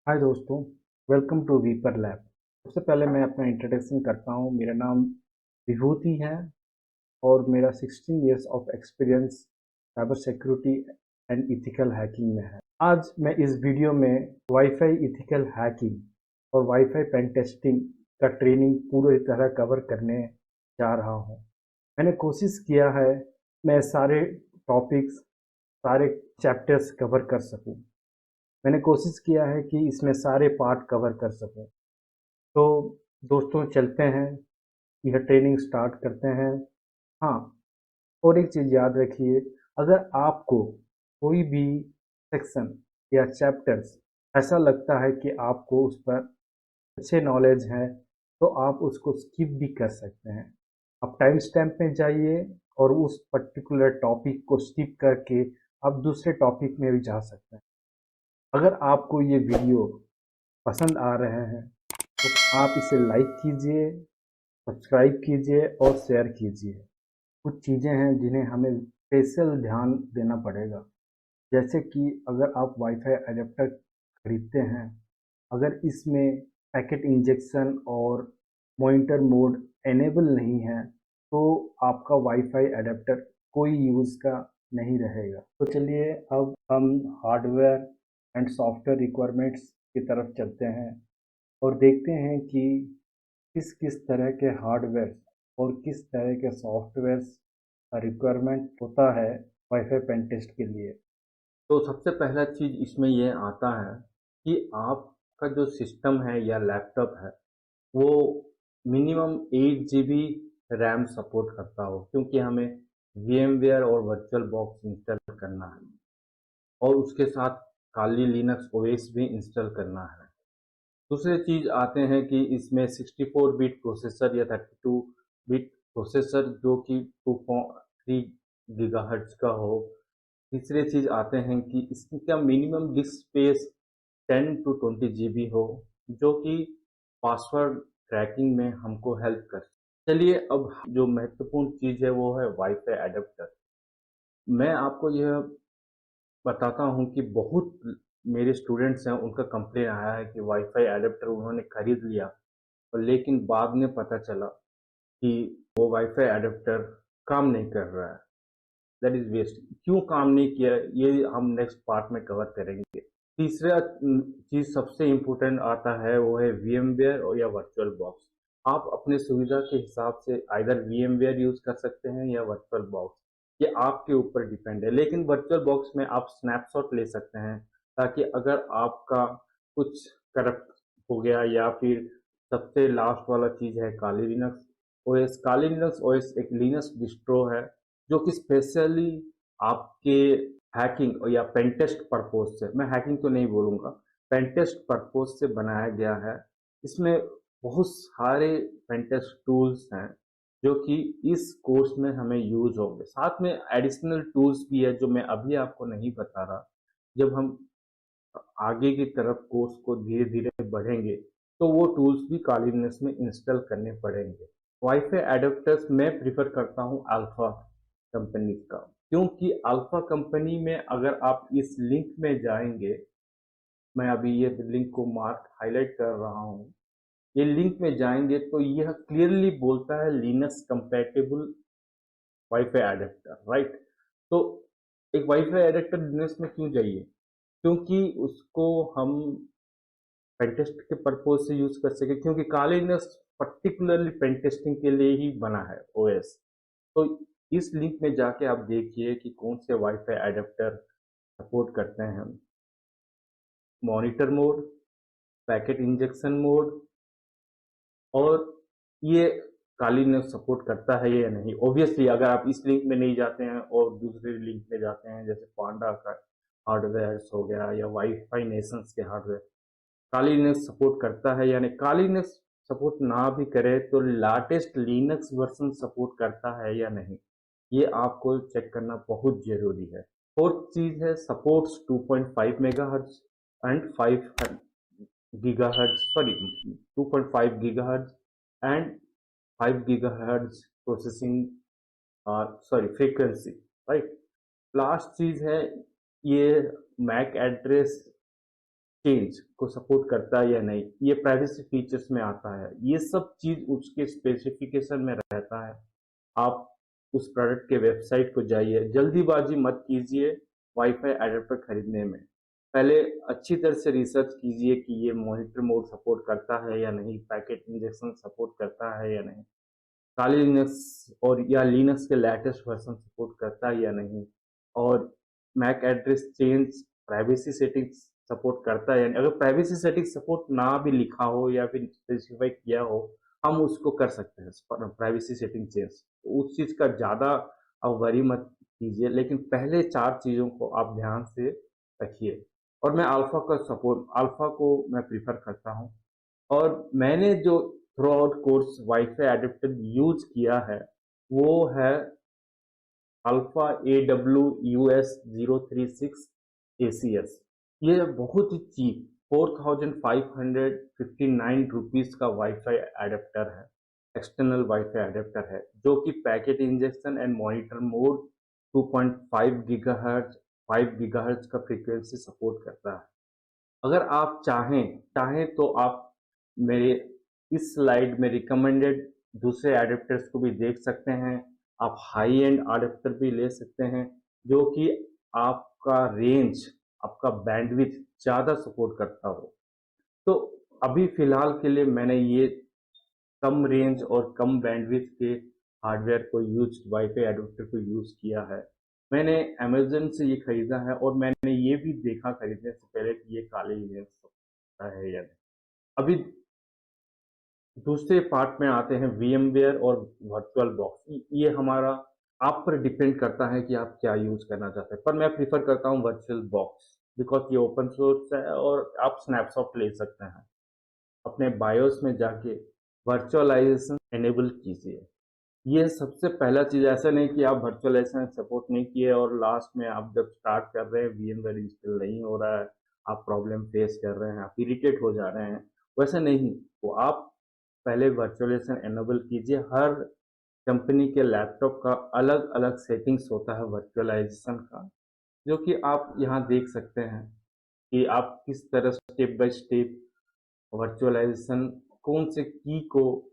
हाय दोस्तों, welcome to वीपर lab. सबसे पहले मैं अपना इंट्रोडक्शन करता हूँ। मेरा नाम विभूति है और मेरा 16 years of experience cyber security and ethical hacking में है। आज मैं इस वीडियो में वाईफाई इथिकल हैकिंग और वाईफाई पेन टेस्टिंग का ट्रेनिंग पूरी तरह कवर करने जा रहा हूँ। मैंने कोशिश किया है मैं सारे टॉपिक्स, सारे चैप्टर्स कवर कर सकूँ। मैंने कोशिश किया है कि इसमें सारे पार्ट कवर कर सकूं। तो दोस्तों चलते हैं, यह ट्रेनिंग स्टार्ट करते हैं। हाँ, और एक चीज़ याद रखिए, अगर आपको कोई भी सेक्शन या चैप्टर्स ऐसा लगता है कि आपको उस पर अच्छे नॉलेज है तो आप उसको स्किप भी कर सकते हैं। आप टाइम स्टैम्प में जाइए और उस पर्टिकुलर टॉपिक को स्किप करके आप दूसरे टॉपिक में भी जा सकते हैं। अगर आपको ये वीडियो पसंद आ रहे हैं तो आप इसे लाइक कीजिए, सब्सक्राइब कीजिए और शेयर कीजिए। कुछ चीज़ें हैं जिन्हें हमें स्पेशल ध्यान देना पड़ेगा, जैसे कि अगर आप वाईफाई अडेप्टर खरीदते हैं, अगर इसमें पैकेट इंजेक्शन और मॉनिटर मोड एनेबल नहीं है तो आपका वाईफाई अडेप्टर कोई यूज़ का नहीं रहेगा। तो चलिए अब हम हार्डवेयर एंड सॉफ्टवेयर रिक्वायरमेंट्स की तरफ चलते हैं और देखते हैं कि किस किस तरह के हार्डवेयर और किस तरह के सॉफ्टवेयर का रिक्वायरमेंट होता है वाईफाई पेन टेस्ट के लिए। तो सबसे पहला चीज़ इसमें ये आता है कि आपका जो सिस्टम है या लैपटॉप है वो मिनिमम 8 GB रैम सपोर्ट करता हो, क्योंकि हमें VMware और वर्चुअल बॉक्स इंस्टॉल करना है और उसके साथ काली लिनक्स ओएस भी इंस्टॉल करना है। दूसरी चीज़ आते हैं कि इसमें 64 बिट प्रोसेसर या 32 बिट प्रोसेसर जो कि 2.3 गीगाहर्ट्ज का हो। तीसरे चीज़ आते हैं कि इसका minimum disc space 10 to 20 GB हो, जो कि पासवर्ड क्रैकिंग में हमको हेल्प कर। चलिए अब जो महत्वपूर्ण चीज़ है वो है वाईफाई एडेप्टर। मैं आपको यह बताता हूँ कि बहुत मेरे स्टूडेंट्स हैं, उनका कंप्लेन आया है कि वाईफाई एडेप्टर उन्होंने खरीद लिया और लेकिन बाद में पता चला कि वो वाईफाई एडेप्टर काम नहीं कर रहा है। That is waste. क्यों काम नहीं किया ये हम नेक्स्ट पार्ट में कवर करेंगे। तीसरा चीज सबसे इम्पोर्टेंट आता है वो है VMware और या वर्चुअल बॉक्स। आप अपने सुविधा के हिसाब से आइदर VMware यूज कर सकते हैं या वर्चुअल बॉक्स, ये आपके ऊपर डिपेंड है। लेकिन वर्चुअल बॉक्स में आप स्नैपशॉट ले सकते हैं, ताकि अगर आपका कुछ करप्ट हो गया या फिर सबसे लास्ट वाला चीज है काली लिनक्स ओएस। काली लिनक्स ओएस एक लिनक्स डिस्ट्रो है जो कि स्पेशली आपके हैकिंग या पेनटेस्ट पर्पज से, मैं हैकिंग तो नहीं बोलूँगा, पेनटेस्ट पर्पज से बनाया गया है। इसमें बहुत सारे पेनटेस्ट टूल्स हैं जो कि इस कोर्स में हमें यूज होंगे। साथ में एडिशनल टूल्स भी है जो मैं अभी आपको नहीं बता रहा। जब हम आगे की तरफ कोर्स को धीरे धीरे बढ़ेंगे तो वो टूल्स भी काली लिनक्स में इंस्टॉल करने पड़ेंगे। वाईफाई एडेप्टर्स मैं प्रिफर करता हूँ अल्फा कंपनी का, क्योंकि अल्फा कंपनी में अगर आप इस लिंक में जाएंगे, मैं अभी ये लिंक को मार्क हाईलाइट कर रहा हूँ, ये लिंक में जाएंगे तो यह क्लियरली बोलता है Linux compatible wifi adapter, right. तो एक वाईफाई एडेप्टर लिनक्स में क्यों चाहिए? क्योंकि उसको हम पेनटेस्ट के पर्पज से यूज कर सके, क्योंकि काली लिनक्स पर्टिकुलरली पेनटेस्टिंग के लिए ही बना है ओएस। तो इस लिंक में जाके आप देखिए कि कौन से वाईफाई एडेप्टर सपोर्ट करते हैं। Monitor mode, packet injection mode, और ये काली लिनक्स सपोर्ट करता है या नहीं। ऑब्वियसली अगर आप इस लिंक में नहीं जाते हैं और दूसरे लिंक में जाते हैं, जैसे पांडा का हार्डवेयर हो गया या वाईफाई नेशंस के हार्डवेयर, काली लिनक्स सपोर्ट करता है यानी काली लिनक्स सपोर्ट ना भी करे तो लेटेस्ट लिनक्स वर्जन सपोर्ट करता है या नहीं, ये आपको चेक करना बहुत जरूरी है। फोर्थ चीज है supports 2.5 megahertz and 5 gigahertz, sorry 2.5 gigahertz and 5 gigahertz processing, sorry frequency, right. Last चीज है ये मैक एड्रेस चेंज को सपोर्ट करता है या नहीं, ये प्राइवेसी फीचर्स में आता है, ये सब चीज़ उसके स्पेसिफिकेशन में रहता है। आप उस प्रोडक्ट के वेबसाइट को जाइए, जल्दीबाजी मत कीजिए वाईफाई एडेप्टर खरीदने में। पहले अच्छी तरह से रिसर्च कीजिए कि ये मॉनिटर मोड सपोर्ट करता है या नहीं, पैकेट इंजेक्शन सपोर्ट करता है या नहीं, काली लिनक्स और या लिनक्स के लेटेस्ट वर्जन सपोर्ट करता है या नहीं, और MAC address change privacy settings support करता है या नहीं। अगर प्राइवेसी सेटिंग्स सपोर्ट ना भी लिखा हो या फिर स्पेसिफाई किया हो, हम उसको कर सकते हैं प्राइवेसी सेटिंग चेंज। उस चीज़ का ज़्यादा आप वरी मत कीजिए, लेकिन पहले 4 चीज़ों को आप ध्यान से रखिए। और मैं अल्फ़ा को मैं प्रेफ़र करता हूँ। और मैंने जो through out course wifi adapter use किया है, वो है अल्फा AWUS036 ACS। ये बहुत ही चीप 4559 रुपीज़ का वाईफाई एडेप्टर है, एक्सटर्नल वाईफाई एडेप्टर है, जो कि packet injection and monitor mode 2.5 gigahertz 5 gigahertz का फ्रीक्वेंसी सपोर्ट करता है। अगर आप चाहें तो आप मेरे इस स्लाइड में रिकमेंडेड दूसरे एडेप्टर्स को भी देख सकते हैं। आप हाई एंड एडेप्टर भी ले सकते हैं, जो कि आपका रेंज, आपका बैंडविड्थ ज़्यादा सपोर्ट करता हो। तो अभी फ़िलहाल के लिए मैंने ये कम रेंज और कम बैंडविड्थ के हार्डवेयर को वाईफ़ाई एडाप्टर को यूज़ किया है। मैंने अमेज़न से ये खरीदा है और मैंने ये भी देखा खरीदने से पहले कि ये काले इमेज होता है या नहीं। अभी दूसरे पार्ट में आते हैं VMware और वर्चुअल बॉक्स। ये हमारा आप पर डिपेंड करता है कि आप क्या यूज़ करना चाहते हैं। पर मैं प्रेफ़र करता हूँ वर्चुअल बॉक्स, बिकॉज़ ये ओपन सोर्स है और आप स्नैपशॉट ले सकते हैं। अपने बायोस में जाके वर्चुअलाइजेशन इनेबल कीजिए। ये सबसे पहला चीज़, ऐसा नहीं कि आप वर्चुअलाइजेशन सपोर्ट नहीं किए और लास्ट में आप जब स्टार्ट कर रहे हैं VMware इंस्टॉल नहीं हो रहा है, आप प्रॉब्लम फेस कर रहे हैं, आप इरिटेट हो जा रहे हैं, वैसा नहीं। तो आप पहले वर्चुअलाइजेशन इनेबल कीजिए। हर कंपनी के लैपटॉप का अलग-अलग सेटिंग्स होता है वर्चुअलाइजेशन का, जो कि आप यहाँ देख सकते हैं कि आप किस तरह स्टेप बाय स्टेप वर्चुअलाइजेशन कौन से की को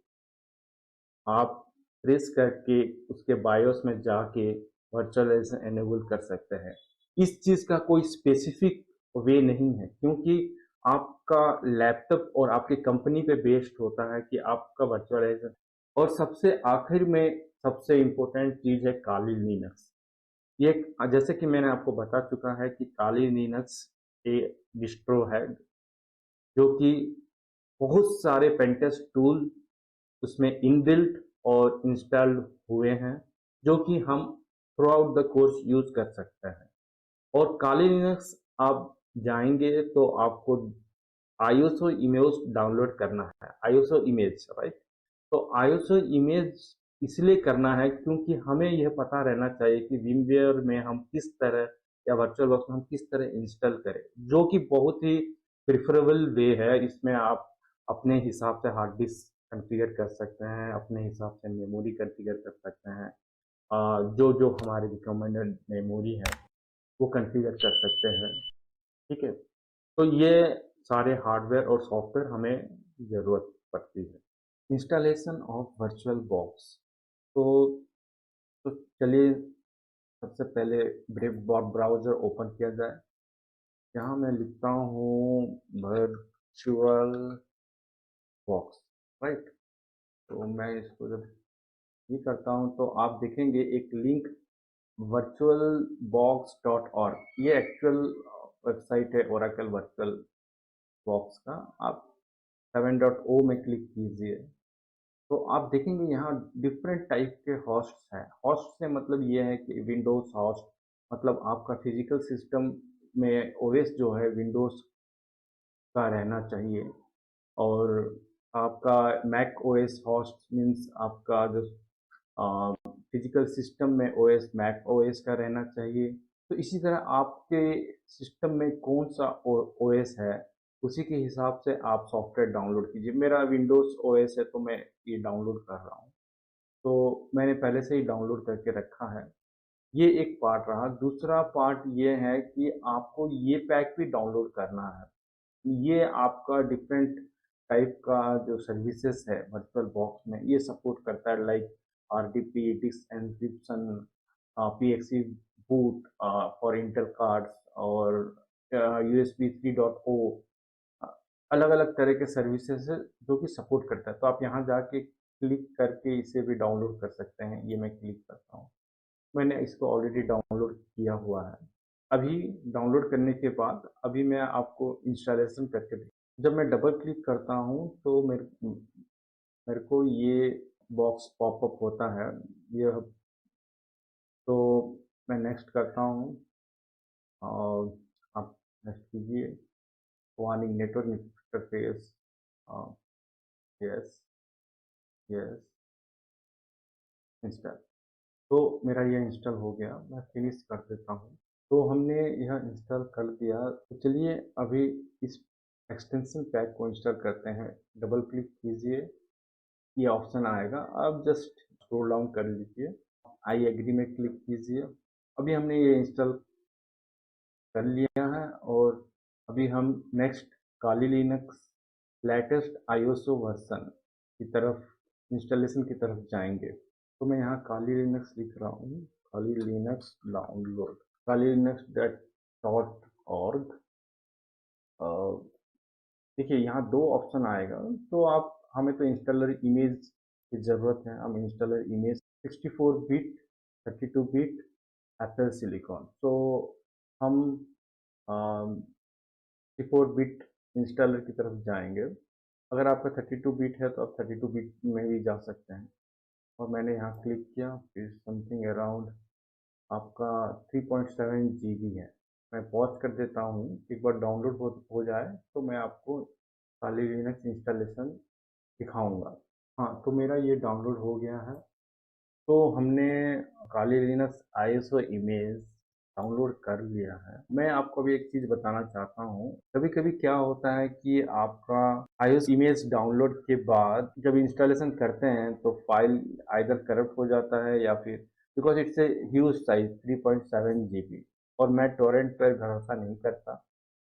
आप प्रेस करके उसके बायोस में जाके वर्चुअलाइजेशन एनेबल कर सकते हैं। इस चीज़ का कोई स्पेसिफिक वे नहीं है, क्योंकि आपका लैपटॉप और आपकी कंपनी पे बेस्ड होता है कि आपका वर्चुअलाइजेशन। और सबसे आखिर में सबसे इम्पोर्टेंट चीज़ है काली लिनक्स। ये जैसे कि मैंने आपको बता चुका है कि काली लिनक्स ए डिस्ट्रो है, जो कि बहुत सारे पेंटेस्ट टूल उसमें इनबिल्ट और इंस्टॉल्ड हुए हैं, जो कि हम through out the course use कर सकते हैं। और काली लिनक्स आप जाएंगे तो आपको आईएसओ इमेज डाउनलोड करना है, आईएसओ इमेज, राइट। तो आईएसओ इमेज इसलिए करना है क्योंकि हमें यह पता रहना चाहिए कि विमवेयर में हम किस तरह या वर्चुअल बॉक्स में हम किस तरह इंस्टॉल करें, जो कि बहुत ही प्रिफरेबल वे है। इसमें आप अपने हिसाब से हार्ड डिस्क कॉन्फ़िगर कर सकते हैं, अपने हिसाब से मेमोरी कॉन्फ़िगर कर सकते हैं। जो जो हमारी रिकमेंडेड मेमोरी है वो कॉन्फ़िगर कर सकते हैं, ठीक है। तो ये सारे हार्डवेयर और सॉफ्टवेयर हमें ज़रूरत पड़ती है। Installation of virtual box. तो तो चलिए सबसे पहले ब्रेव ब्राउज़र ओपन किया जाए। यहाँ मैं लिखता हूँ वर्चुअल बॉक्स, राइट। तो मैं इसको जब ये करता हूँ तो आप देखेंगे एक लिंक virtualbox.org, ये एक्चुअल वेबसाइट है ओरेकल वर्चुअल बॉक्स का। आप 7.0 में क्लिक कीजिए तो आप देखेंगे यहाँ डिफरेंट टाइप के होस्ट्स हैं। होस्ट से मतलब ये है कि विंडोज़ होस्ट, मतलब आपका फिजिकल सिस्टम में ओएस जो है विंडोज़ का रहना चाहिए। और आपका मैक ओएस होस्ट मीन्स आपका जो फिजिकल सिस्टम में ओएस मैक ओएस का रहना चाहिए। तो इसी तरह आपके सिस्टम में कौन सा ओएस है, उसी के हिसाब से आप सॉफ्टवेयर डाउनलोड कीजिए। मेरा विंडोज़ ओएस है तो मैं ये डाउनलोड कर रहा हूँ, तो मैंने पहले से ही डाउनलोड करके रखा है। ये एक पार्ट रहा। दूसरा पार्ट ये है कि आपको ये पैक भी डाउनलोड करना है। ये आपका डिफरेंट टाइप का जो सर्विसेज है वर्चुअल बॉक्स में ये सपोर्ट करता है, like RDP, disk encryption, PXE boot for Intel cards, और यूएसबी 3.0, अलग अलग तरह के सर्विसेज है जो कि सपोर्ट करता है। तो आप यहाँ जाके क्लिक करके इसे भी डाउनलोड कर सकते हैं। ये मैं क्लिक करता हूँ, मैंने इसको ऑलरेडी डाउनलोड किया हुआ है। अभी डाउनलोड करने के बाद अभी मैं आपको इंस्टॉलेशन करके जब मैं डबल क्लिक करता हूँ तो मेरे को ये बॉक्स पॉपअप होता है। ये तो मैं नेक्स्ट करता हूँ, और आप नेक्स्ट कीजिए। Warning network interface, yes yes, install. तो मेरा ये इंस्टॉल हो गया, मैं फिनिश कर देता हूँ। तो हमने यह इंस्टॉल कर दिया, तो चलिए अभी इस एक्सटेंशन पैक को इंस्टॉल करते हैं। डबल क्लिक कीजिए, ये ऑप्शन आएगा, आप जस्ट स्क्रॉल डाउन कर लीजिए, आई एग्री में क्लिक कीजिए। अभी हमने ये इंस्टॉल कर लिया है, और अभी हम नेक्स्ट काली लिनक्स लेटेस्ट आईओएसओ वर्जन की तरफ, इंस्टॉलेशन की तरफ जाएंगे। तो मैं यहाँ काली लिनक्स लिख रहा हूँ, काली लिनक्स डाउनलोड, काली लिनक्स डॉट ऑर्ग। देखिए यहाँ दो ऑप्शन आएगा, तो आप, हमें तो इंस्टॉलर इमेज की ज़रूरत है, हम installer image 64 bit, 32 bit Apple silicon, तो हम 64 बिट इंस्टॉलर की तरफ जाएंगे। अगर आपका 32 बिट है तो आप 32 बिट में भी जा सकते हैं। और मैंने यहाँ क्लिक किया, फिर समथिंग अराउंड आपका 3.7 जीबी है। मैं पॉज कर देता हूँ, एक बार डाउनलोड हो जाए तो मैं आपको काली लिनक्स इंस्टॉलेशन दिखाऊंगा। हाँ, तो मेरा ये डाउनलोड हो गया है। तो हमने काली लिनक्स आईएसओ इमेज डाउनलोड कर लिया है। मैं आपको भी एक चीज़ बताना चाहता हूँ, कभी कभी क्या होता है कि आपका आईएसओ इमेज डाउनलोड के बाद जब इंस्टॉलेशन करते हैं तो फाइल आइदर करप्ट हो जाता है, या फिर because it's a huge size 3.7 GB, और मैं टोरेंट पर भरोसा नहीं करता,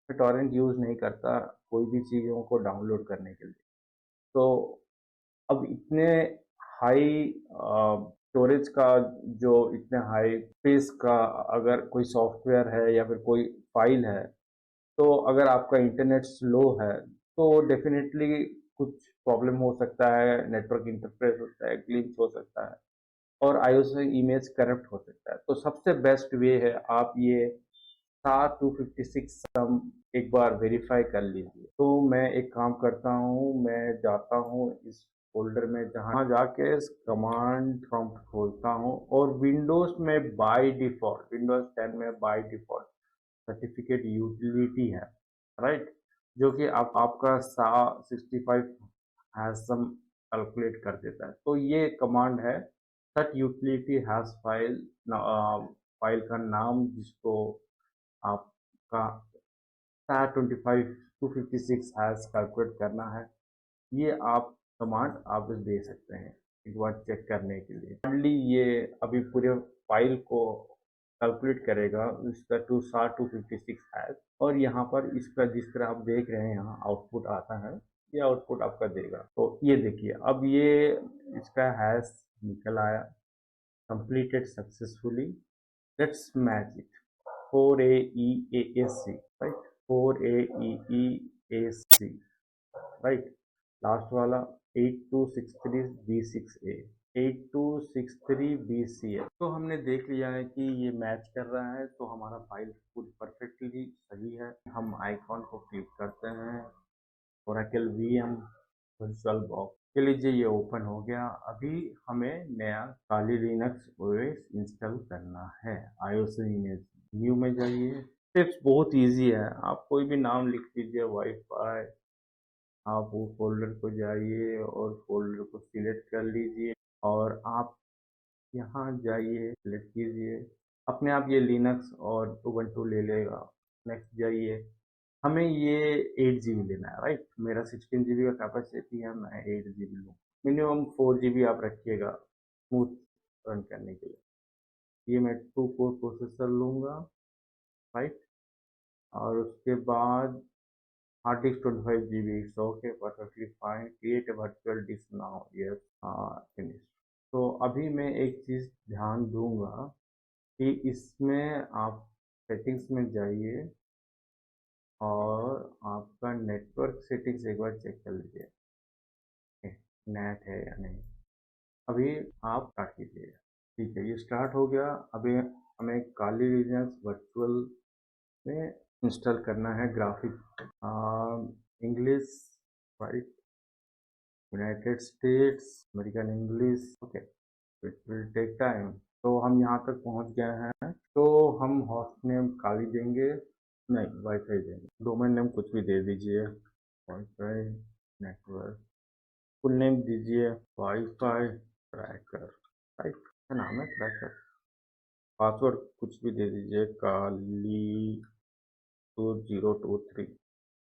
मैं टोरेंट यूज़ नहीं करता कोई भी चीज़ों को डाउनलोड करने के लिए। तो अब इतने हाई स्टोरेज का, जो इतने हाई स्पेस का अगर कोई सॉफ्टवेयर है या फिर कोई फाइल है, तो अगर आपका इंटरनेट स्लो है तो डेफिनेटली कुछ प्रॉब्लम हो सकता है, नेटवर्क इंटरफेस होता है, ग्लिच हो सकता है, और आईओएस इमेज करप्ट हो सकता है। तो सबसे बेस्ट वे है आप ये SAR 256 सम एक बार वेरीफाई कर लीजिए। तो मैं एक काम करता हूँ, मैं जाता हूँ इस फोल्डर में, जहाँ जाके कमांड प्रॉम्प्ट खोलता हूँ, और विंडोज में बाय डिफॉल्ट, विंडोज 10 में बाय डिफॉल्ट सर्टिफिकेट यूटिलिटी है, राइट, जो कि आप आपका सा 65 हैज सम कैलकुलेट कर देता है। तो ये कमांड है, set utility has file, file का नाम जिसको आपका SAR 256 हैज कैलकुलेट करना है, ये आप कमांड आप दे सकते हैं एक बार चेक करने के लिए। फाइनली ये अभी पूरे फाइल को कैलकुलेट करेगा, इसका टू SAR 256 हैज, और यहाँ पर इसका जिस तरह आप देख रहे हैं यहाँ आउटपुट आता है, ये आउटपुट आपका देगा। तो ये देखिए, अब ये इसका हैश निकल आया, completed successfully, let's match it, 4AEASC, right, 4AEEAC, right, last वाला 8263B6A, 8263BCA। तो हमने देख लिया है कि ये मैच कर रहा है, तो हमारा फाइल पूरी परफेक्टली सही है। हम आइकॉन को क्लिक करते हैं, ओरेकल वीएम वर्चुअल बॉक्स के लीजिए, ये ओपन हो गया। अभी हमें नया काली लिनक्स ओएस इंस्टॉल करना है। आईओएस इमेज न्यू में जाइए, स्टेप्स बहुत इजी है, आप कोई भी नाम लिख दीजिए, वाईफाई, आप वो फोल्डर को जाइए और फोल्डर को सिलेक्ट कर लीजिए, और आप यहाँ जाइए, सिलेक्ट कीजिए, अपने आप ये लिनक्स और उबंटू ले लेगा। नेक्स्ट जाइए, हमें ये 8 GB लेना है, राइट, मेरा 16 GB का कैपेसिटी है, मैं 8 GB लूँ। मिनिमम 4 GB आप रखिएगा स्मूथ रन करने के लिए। ये मैं 2 कोर प्रोसेसर लूँगा, राइट, और उसके बाद hard disk 25 GB, it's okay, perfectly fine, create a virtual disc now, yes, finish. तो अभी मैं एक चीज़ ध्यान दूंगा कि इसमें आप सेटिंग्स में जाइए और आपका नेटवर्क सेटिंग्स एक बार चेक कर लीजिए, नेट है या नहीं। अभी आप स्टार्ट कीजिए। ठीक है, ये स्टार्ट हो गया। अभी हमें काली रीजन्स वर्चुअल में इंस्टॉल करना है graphic, English, right, United States, American English, okay, it will take time. तो हम यहाँ तक पहुँच गए हैं। तो हम होस्ट नेम काली देंगे, नहीं वाईफाई देंगे, डोमेन नेम कुछ भी दे दीजिए, वाईफाई नेटवर्क, फुल नेम दीजिए वाईफाई ट्रैकर, राइट, है नाम है ट्रैकर। पासवर्ड कुछ भी दे दीजिए, काली 2023,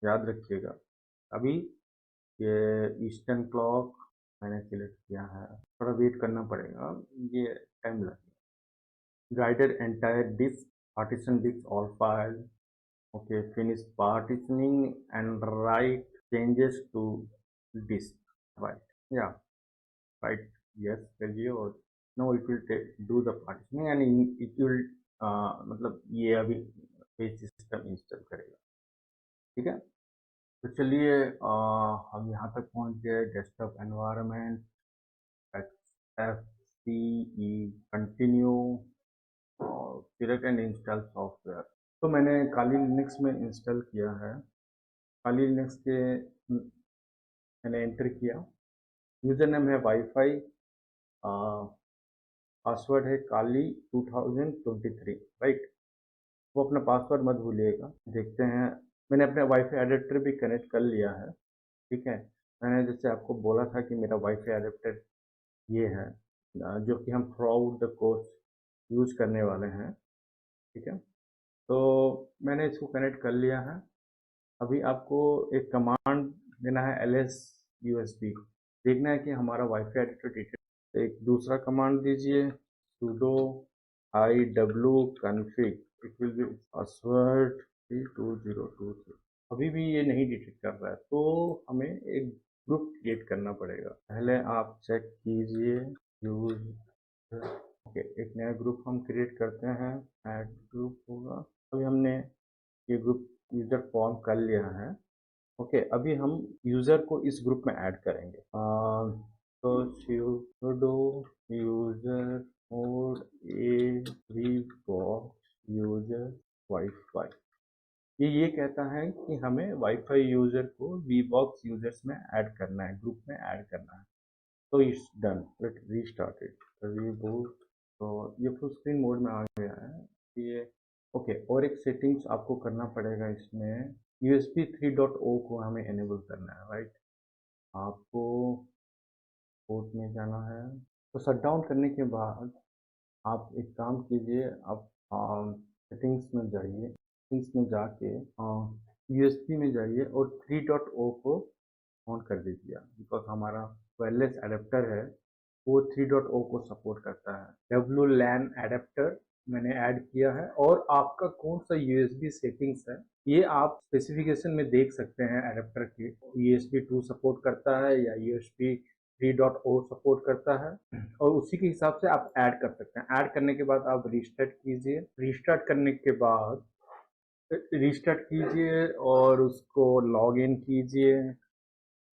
याद रखिएगा। अभी ये ईस्टर्न क्लॉक मैंने सिलेक्ट किया है, थोड़ा वेट करना पड़ेगा, ये टाइम लगेगा। Guided entire disk, partition disk all file, okay, finish partitioning and write changes to disk, write या राइट, यस करिए। और no it will do the partitioning and it will, मतलब ये अभी पेज सिस्टम इंस्टॉल करेगा। ठीक है, तो चलिए हम यहाँ तक पहुँच गए, डेस्कटॉप एनवायरनमेंट, एफ सी ई कंटिन्यू, और क्रिएट एंड इंस्टॉल सॉफ्टवेयर। तो मैंने काली लिनक्स में इंस्टॉल किया है। काली लिनक्स के मैंने एंटर किया, यूज़र नेम है वाईफाई, पासवर्ड है काली 2023, राइट। वो अपना पासवर्ड मत भूलिएगा। देखते हैं, मैंने अपने वाईफाई एडेप्टर भी कनेक्ट कर लिया है। ठीक है, मैंने जैसे आपको बोला था कि मेरा वाईफाई एडेप्टर ये है, जो कि हम through out the course use करने वाले हैं। ठीक है, तो मैंने इसको कनेक्ट कर लिया है। अभी आपको एक कमांड देना है, ls usb, देखना है कि हमारा वाईफाई एडिटर डिटेक्ट। एक दूसरा कमांड दीजिए, sudo iw config, it will be password 2023। अभी भी ये नहीं डिटेक्ट कर रहा है, तो हमें एक ग्रुप क्रिएट करना पड़ेगा। पहले आप चेक कीजिए यूज, ओके, एक नया ग्रुप हम क्रिएट करते हैं, ऐड ग्रुप होगा। अभी हमने ये ग्रुप यूजर फॉर्म कर लिया है। ओके, अभी हम यूजर को इस ग्रुप में ऐड करेंगे। तो sudo user mode a box user wifi, ये कहता है कि हमें वाईफाई यूजर को वी बॉक्स यूजर्स में ऐड करना है, ग्रुप में ऐड करना है। तो it's done, let restart it, reboot. तो ये फुल स्क्रीन मोड में आ गया है ये। ओके, और एक सेटिंग्स आपको करना पड़ेगा इसमें, USB 3.0 को हमें एनेबल करना है, राइट। आपको पोर्ट में जाना है। तो शट डाउन करने के बाद आप एक काम कीजिए, आप सेटिंग्स में जाइए, सेटिंग्स में जाके USB में जाइए और 3.0 को ऑन कर दीजिए, बिकॉज हमारा वायरलेस एडेप्टर है वो 3.0 को सपोर्ट करता है। WLAN एडेप्टर मैंने ऐड किया है, और आपका कौन सा USB सेटिंग्स है ये आप स्पेसिफिकेशन में देख सकते हैं। एडेप्टर की USB 2 सपोर्ट करता है या USB 3.0 सपोर्ट करता है, और उसी के हिसाब से आप ऐड कर सकते हैं। ऐड करने के बाद आप रीस्टार्ट कीजिए, रीस्टार्ट करने के बाद रीस्टार्ट कीजिए और उसको लॉग इन कीजिए,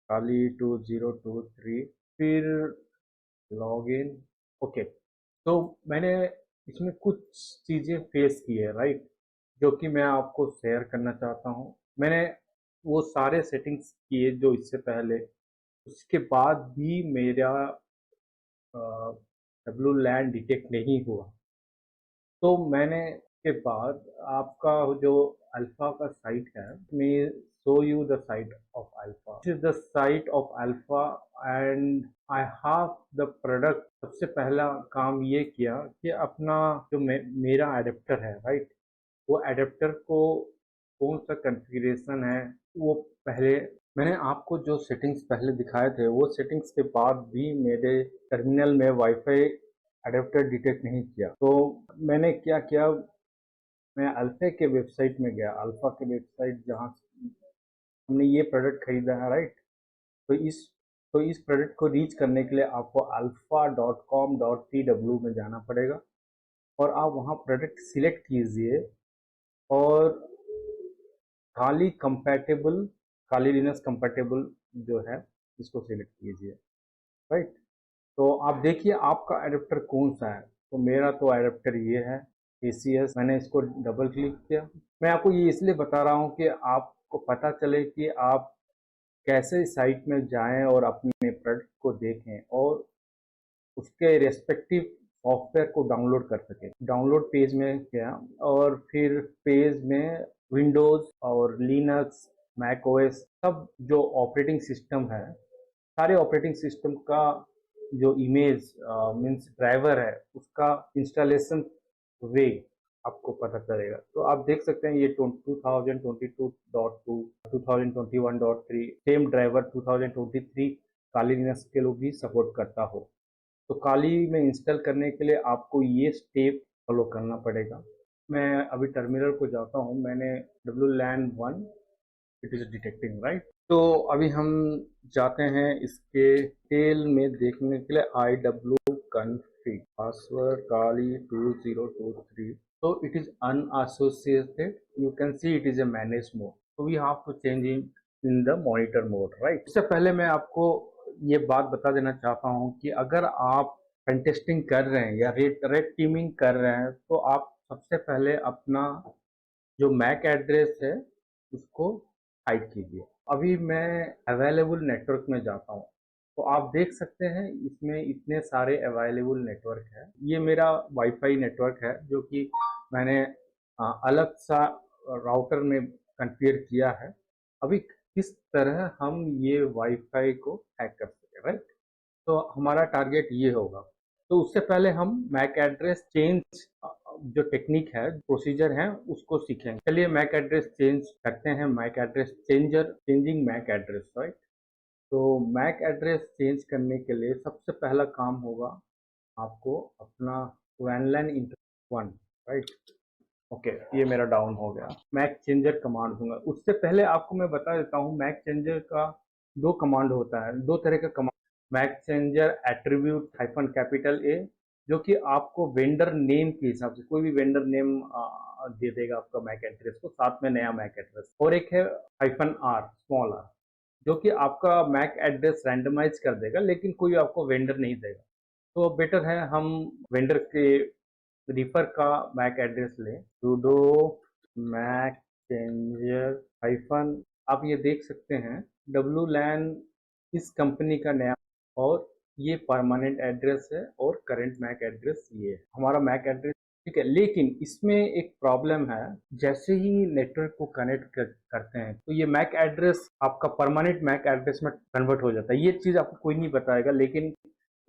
काली 2023, फिर लॉगिन। ओके, तो मैंने इसमें कुछ चीज़ें फेस की है, राइट, जो कि मैं आपको शेयर करना चाहता हूँ। मैंने वो सारे सेटिंग्स किए जो इससे पहले, उसके बाद भी मेरा WLAN डिटेक्ट नहीं हुआ। तो मैंने के बाद आपका जो अल्फा का साइट है, मैं show you the site of alpha, this is the site of alpha and I have the product. सबसे पहला काम ये किया कि अपना जो मेरा एडेप्टर है, राइट, वो एडेप्टर को कौन सा कॉन्फ़िगरेशन है वो पहले, मैंने आपको जो सेटिंग्स पहले दिखाए थे वो सेटिंग्स के बाद भी मेरे टर्मिनल में वाईफाई एडेप्टर डिटेक्ट नहीं किया। तो मैंने क्या किया, मैं अल्फा के वेबसाइट में गया, अल्फा के वेबसाइट जहाँ हमने ये प्रोडक्ट खरीदा है, राइट? तो इस प्रोडक्ट को रीच करने के लिए आपको alpha.com.tw में जाना पड़ेगा और आप वहाँ प्रोडक्ट सिलेक्ट कीजिए और खाली कंपैटिबल, खाली लिनक्स कंपैटिबल जो है इसको सिलेक्ट कीजिए, राइट? तो आप देखिए आपका एडेप्टर कौन सा है। तो मेरा तो एडेप्टर ये है, ACS। मैंने इसको डबल क्लिक किया। मैं आपको ये इसलिए बता रहा हूँ कि आपको पता चले कि आप कैसे साइट में जाएं और अपने प्रोडक्ट को देखें और उसके रेस्पेक्टिव सॉफ्टवेयर को डाउनलोड कर सकें। डाउनलोड पेज में गया और फिर पेज में विंडोज़ और लिनक्स, मैक ओएस सब जो ऑपरेटिंग सिस्टम है, सारे ऑपरेटिंग सिस्टम का जो इमेज मीन्स ड्राइवर है उसका इंस्टॉलेशन वे आपको पता चलेगा। तो आप देख सकते हैं ये 2022.2, 2021.3 सेम ड्राइवर 2023 काली लिनक्स के लोग भी सपोर्ट करता हो। तो काली में इंस्टॉल करने के लिए आपको ये स्टेप फॉलो करना पड़ेगा। मैं अभी टर्मिनल को जाता हूँ। मैंने wlan1 it is detecting, right? तो अभी हम जाते हैं इसके टेल में देखने के लिए IW config पासवर्ड काली 2023। तो it is unassociated, you can see it is a managed mode, so we have to change it in the monitor mode, right? इससे पहले मैं आपको ये बात बता देना चाहता हूँ कि अगर आप पेन टेस्टिंग कर रहे हैं या रेड टीमिंग कर रहे हैं तो आप सबसे पहले अपना जो मैक एड्रेस है उसको हाइड कीजिए। अभी मैं अवेलेबल नेटवर्क में जाता हूँ तो आप देख सकते हैं इसमें इतने सारे अवेलेबल नेटवर्क है। ये मेरा वाईफाई नेटवर्क है जो कि मैंने अलग सा राउटर में कॉन्फ़िगर किया है। अभी किस तरह हम ये वाईफाई को हैक कर सकें, राइट? तो हमारा टारगेट ये होगा। तो उससे पहले हम मैक एड्रेस चेंज जो टेक्निक है, प्रोसीजर है, उसको सीखेंगे। चलिए मैक एड्रेस चेंज करते हैं। Mac address changing mac address, right? तो मैक एड्रेस चेंज करने के लिए सबसे पहला काम होगा आपको अपना वैनलैन इंटर 1, राइट? ओके, ये मेरा डाउन हो गया। मैक चेंजर कमांड दूंगा। उससे पहले आपको मैं बता देता हूँ मैक चेंजर का दो कमांड होता है, दो तरह का command. Mac changer attribute hyphen capital A जो कि आपको वेंडर नेम के हिसाब से कोई भी वेंडर नेम दे देगा आपका मैक एड्रेस को, साथ में नया मैक एड्रेस। और एक है हाइफन R स्मॉल r जो कि आपका मैक एड्रेस रैंडमाइज कर देगा लेकिन कोई आपको वेंडर नहीं देगा। तो बेटर है हम वेंडर के रिफर का मैक एड्रेस लें। sudo मैक चेंजर हाइफन, आप ये देख सकते हैं wlan इस कंपनी का नया और ये परमानेंट एड्रेस है और करंट मैक एड्रेस ये है हमारा मैक एड्रेस, ठीक है। लेकिन इसमें एक प्रॉब्लम है, जैसे ही नेटवर्क को कनेक्ट करते हैं तो ये मैक एड्रेस आपका परमानेंट मैक एड्रेस में कन्वर्ट हो जाता है। ये चीज़ आपको कोई नहीं बताएगा लेकिन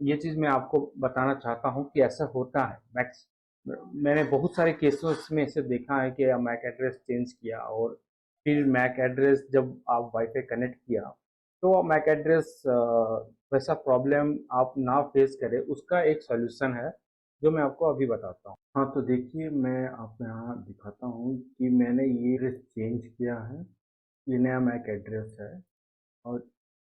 ये चीज़ मैं आपको बताना चाहता हूँ कि ऐसा होता है। मैक्स मैंने बहुत सारे केसेस में इसे देखा है कि मैक एड्रेस चेंज किया और फिर मैक एड्रेस जब आप वाईफाई कनेक्ट किया तो मैक एड्रेस वैसा प्रॉब्लम आप ना फेस करें, उसका एक सॉल्यूशन है जो मैं आपको अभी बताता हूँ। हाँ, तो देखिए मैं आपको यहाँ दिखाता हूँ कि मैंने ये एड्रेस चेंज किया है। ये नया मैक एड्रेस है और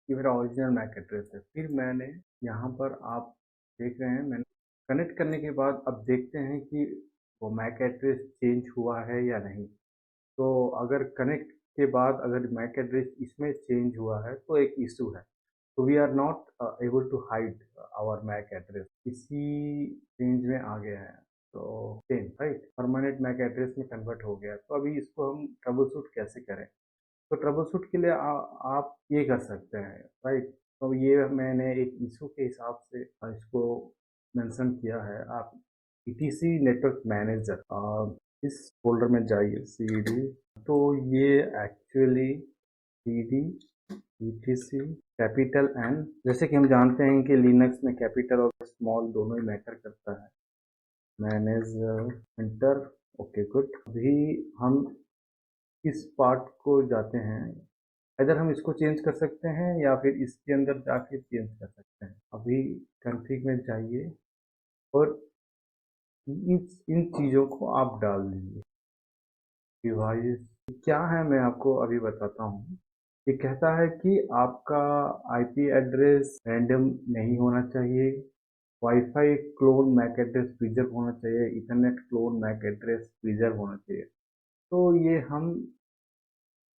ये मेरा ओरिजिनल मैक एड्रेस है। फिर मैंने यहाँ पर आप देख रहे हैं मैंने कनेक्ट करने के बाद अब देखते हैं कि वो मैक एड्रेस चेंज हुआ है या नहीं। तो अगर कनेक्ट के बाद अगर मैक एड्रेस इसमें चेंज हुआ है तो एक इशू है। तो we are not able to hide our mac address, इसी रेंज में आ गया है। तो same right permanent mac address में कन्वर्ट हो गया। तो अभी इसको हम ट्रबल शूट कैसे करें? तो ट्रबल शूट के लिए आप ये कर सकते हैं, राइट? तो ये मैंने एक इशू के हिसाब से इसको मेंशन किया है। आप ETC नेटवर्क मैनेजर इस फोल्डर में जाइए CD। तो ये actually CD ETC capital N, जैसे कि हम जानते हैं कि लिनक्स में कैपिटल और स्मॉल दोनों ही मैटर करता है। Manager enter, okay good. अभी हम इस पार्ट को जाते हैं, इधर हम इसको चेंज कर सकते हैं या फिर इसके अंदर जाके चेंज कर सकते हैं। अभी कॉन्फ़िग में जाइए और इन चीज़ों को आप डाल दीजिए। डिवाइस क्या है मैं आपको अभी बताता हूँ। ये कहता है कि आपका आईपी एड्रेस रैंडम नहीं होना चाहिए, wifi clone mac address preserve होना चाहिए, ethernet clone mac address preserve होना चाहिए। तो ये हम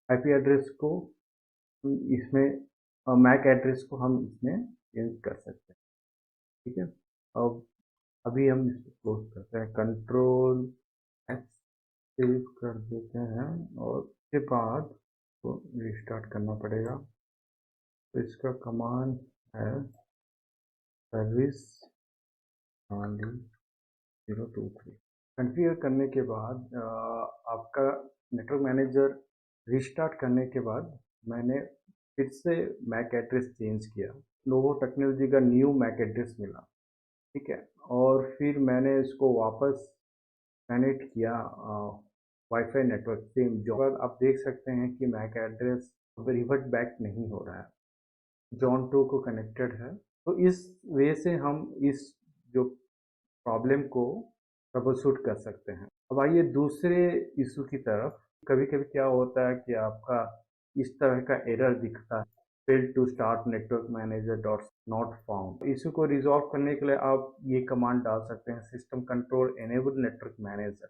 आईपी एड्रेस को इसमें मैक एड्रेस को हम इसमें चेंज कर सकते हैं। ठीक है, अब अभी हम इसको क्लोज करते हैं, कंट्रोल एच सेव कर देते हैं और उसके बाद तो रिस्टार्ट करना पड़ेगा। तो इसका कमांड है सर्विस 023। कॉन्फ़िगर करने के बाद आपका नेटवर्क मैनेजर रिस्टार्ट करने के बाद मैंने फिर से मैक एड्रेस चेंज किया, नोवो टेक्नोलॉजी का न्यू मैक एड्रेस मिला। ठीक है, और फिर मैंने इसको वापस कनेक्ट किया वाईफाई नेटवर्क से। जो आप देख सकते हैं कि मैक एड्रेस रिवर्ट बैक नहीं हो रहा है, जॉन 2 को कनेक्टेड है। तो इस वे से हम इस जो प्रॉब्लम को ट्रबल शूट कर सकते हैं। अब आइए दूसरे इशू की तरफ। कभी कभी क्या होता है कि आपका इस तरह का एरर दिखता है, fail to start network manager dot not found. Issue को रिजॉल्व करने के लिए आप ये कमांड डाल सकते हैं, system control enable network manager.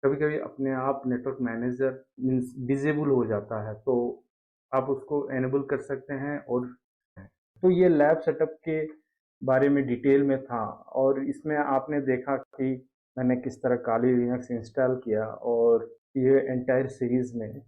कभी कभी अपने आप नेटवर्क मैनेजर मीन्स डिजेबल हो जाता है, तो आप उसको एनेबल कर सकते हैं। और तो ये लैब सेटअप के बारे में डिटेल में था, और इसमें आपने देखा कि मैंने किस तरह काली लिनक्स इंस्टॉल किया, और ये एंटायर सीरीज में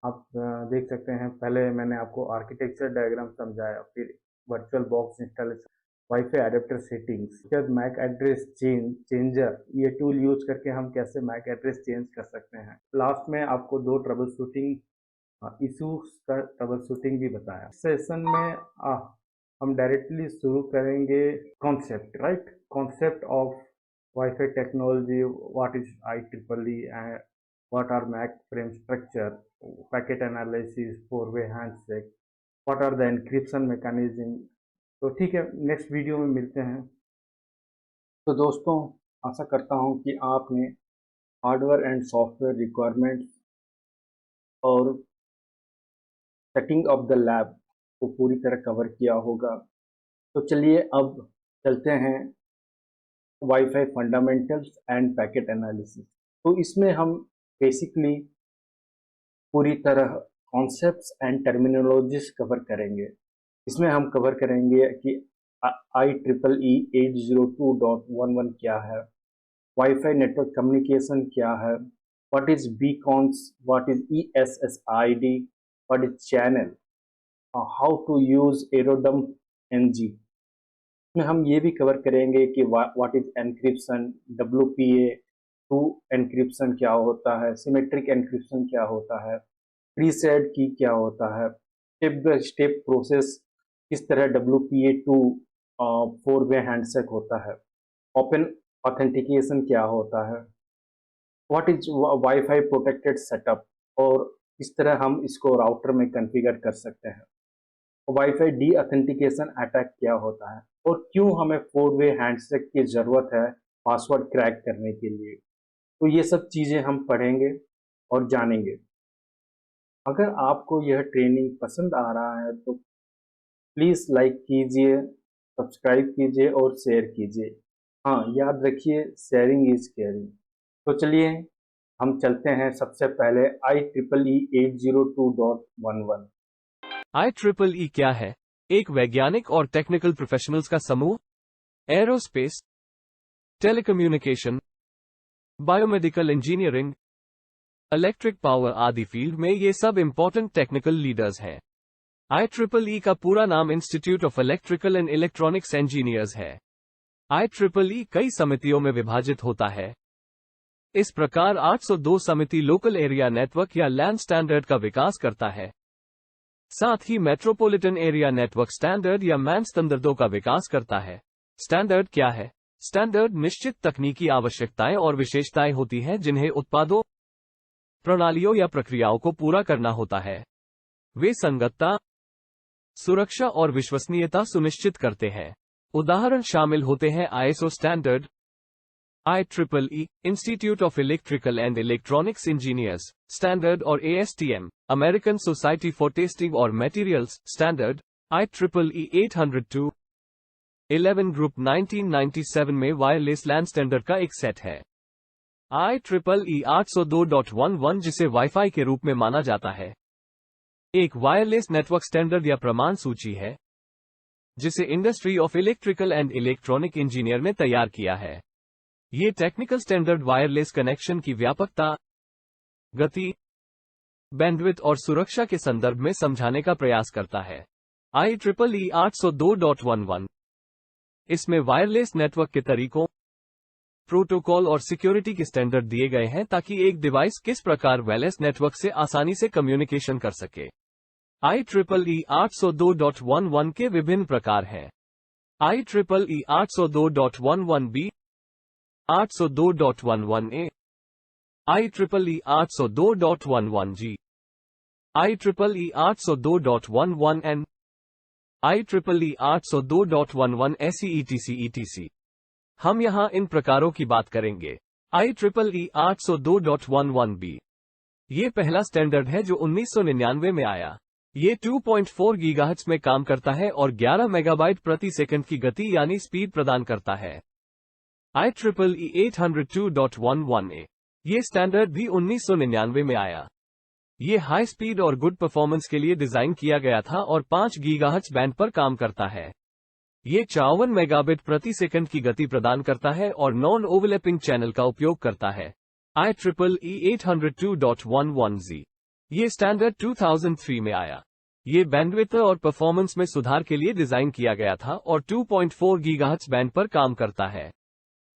आप देख सकते हैं। पहले मैंने आपको आर्किटेक्चर डायग्राम समझाया, फिर virtual box installation, wifi adapter settings, फिर मैक एड्रेस चेंजर, ये टूल यूज करके हम कैसे मैक एड्रेस चेंज कर सकते हैं। लास्ट में आपको दो ट्रबल शूटिंग इशूज का ट्रबल शूटिंग भी बताया। सेशन में हम डायरेक्टली शुरू करेंगे concept, right, concept of WiFi technology, what is IEEE and what are MAC frame structure, packet analysis, 4-वे handshake, what are the encryption mechanism. तो ठीक है, नेक्स्ट वीडियो में मिलते हैं। तो दोस्तों, आशा करता हूं कि आपने हार्डवेयर एंड सॉफ्टवेयर रिक्वायरमेंट्स और सेटिंग ऑफ द लैब को पूरी तरह कवर किया होगा। तो चलिए अब चलते हैं wifi fundamentals end packet analysis. तो इसमें हम बेसिकली पूरी तरह कॉन्सेप्ट्स एंड टर्मिनोलॉजीज कवर करेंगे। इसमें हम कवर करेंगे कि IEEE 802.11 क्या है, वाईफाई नेटवर्क कम्युनिकेशन क्या है, what is beacons, what is ESSID, what is channel, how to use airodump NG। में हम ये भी कवर करेंगे कि what is encryption, WPA2 encryption क्या होता है, सिमेट्रिक एनक्रिप्शन क्या होता है, प्रीसेट की क्या होता है, स्टेप बाय स्टेप प्रोसेस किस तरह WPA2 4-वे हैंडशेक होता है, ओपन ऑथेंटिकेशन क्या होता है, what is wifi protected setup, और किस तरह हम इसको राउटर में कॉन्फ़िगर कर सकते हैं, वाईफाई डी ऑथेंटिकेशन अटैक क्या होता है, और क्यों हमें 4-वे हैंडशेक की ज़रूरत है पासवर्ड क्रैक करने के लिए। तो ये सब चीज़ें हम पढ़ेंगे और जानेंगे। अगर आपको यह ट्रेनिंग पसंद आ रहा है तो प्लीज़ लाइक कीजिए, सब्सक्राइब कीजिए और शेयर कीजिए। हाँ, याद रखिए, शेयरिंग इज़ केयरिंग। तो चलिए हम चलते हैं सबसे पहले IEEE 802.11। IEEE क्या है? एक वैज्ञानिक और टेक्निकल प्रोफेशनल्स का समूह aerospace, telecommunication, biomedical engineering, electric power आदि फील्ड में ये सब इंपॉर्टेंट टेक्निकल लीडर्स हैं। IEEE का पूरा नाम institute of electrical and electronics engineers है। IEEE कई समितियों में विभाजित होता है। इस प्रकार 802 समिति लोकल एरिया नेटवर्क या लैन स्टैंडर्ड का विकास करता है। साथ ही मेट्रोपॉलिटन एरिया नेटवर्क स्टैंडर्ड या मैन स्टैंडर्डों का विकास करता है। स्टैंडर्ड क्या है? स्टैंडर्ड निश्चित तकनीकी आवश्यकताएं और विशेषताएं होती हैं जिन्हें उत्पादों, प्रणालियों या प्रक्रियाओं को पूरा करना होता है। वे संगतता, सुरक्षा और विश्वसनीयता सुनिश्चित करते हैं। उदाहरण शामिल होते हैं ISO standard, IEEE institute of electrical and electronics engineers standard और ASTM American society for testing और मटेरियल्स स्टैंडर्ड IEEE 802 11 ग्रुप 1997 में वायरलेस लैन स्टैंडर्ड का एक सेट है। IEEE 802.11 जिसे वाईफाई के रूप में माना जाता है, एक वायरलेस नेटवर्क स्टैंडर्ड या प्रमाण सूची है जिसे industry of electrical and electronic engineer ने तैयार किया है। ये टेक्निकल स्टैंडर्ड वायरलेस कनेक्शन की व्यापकता, गति, बैंडविड्थ और सुरक्षा के संदर्भ में समझाने का प्रयास करता है। IEEE 802.11 इसमें वायरलेस नेटवर्क के तरीकों, प्रोटोकॉल और सिक्योरिटी के स्टैंडर्ड दिए गए हैं ताकि एक डिवाइस किस प्रकार वायरलेस नेटवर्क से आसानी से कम्युनिकेशन कर सके। IEEE 802.11 के विभिन्न प्रकार हैं। IEEE 802.11b, 802.11a, IEEE 802.11g, IEEE 802.11n, IEEE 802.11 etc। हम यहां इन प्रकारों की बात करेंगे। IEEE 802.11b ये पहला स्टैंडर्ड है जो 1999 में आया। ये 2.4 गीगाहर्ट्ज में काम करता है और 11 मेगाबाइट प्रति सेकंड की गति यानी स्पीड प्रदान करता है। IEEE 802.11a ये स्टैंडर्ड भी 1999 में आया। ये हाई स्पीड और गुड परफॉर्मेंस के लिए डिजाइन किया गया था और 5 गीगाहर्ट्ज बैंड पर काम करता है। ये 54 मेगाबिट प्रति सेकंड की गति प्रदान करता है और नॉन ओवरलैपिंग चैनल का उपयोग करता है। IEEE 802.11z ये स्टैंडर्ड 2003 में आया। ये बैंडविड्थ और परफॉर्मेंस में सुधार के लिए डिजाइन किया गया था और 2.4 गीगाहर्ट्ज बैंड पर काम करता है।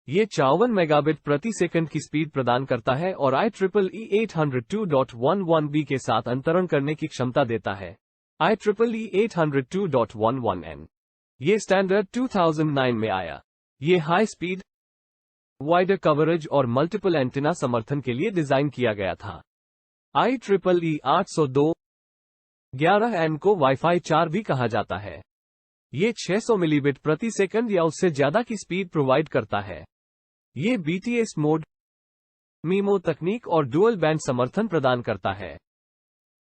ये 54 मेगाबिट प्रति सेकंड की स्पीड प्रदान करता है और IEEE 802.11b के साथ अंतरण करने की क्षमता देता है। IEEE 802.11n ये स्टैंडर्ड 2009 में आया। ये हाई स्पीड, वाइडर कवरेज और मल्टीपल एंटेना समर्थन के लिए डिजाइन किया गया था। IEEE 802.11n को वाईफाई 4 भी कहा जाता है। ये 600 मिलीबिट प्रति सेकंड या उससे ज्यादा की स्पीड प्रोवाइड करता है। ये BTS मोड, MIMO तकनीक और डुअल बैंड समर्थन प्रदान करता है।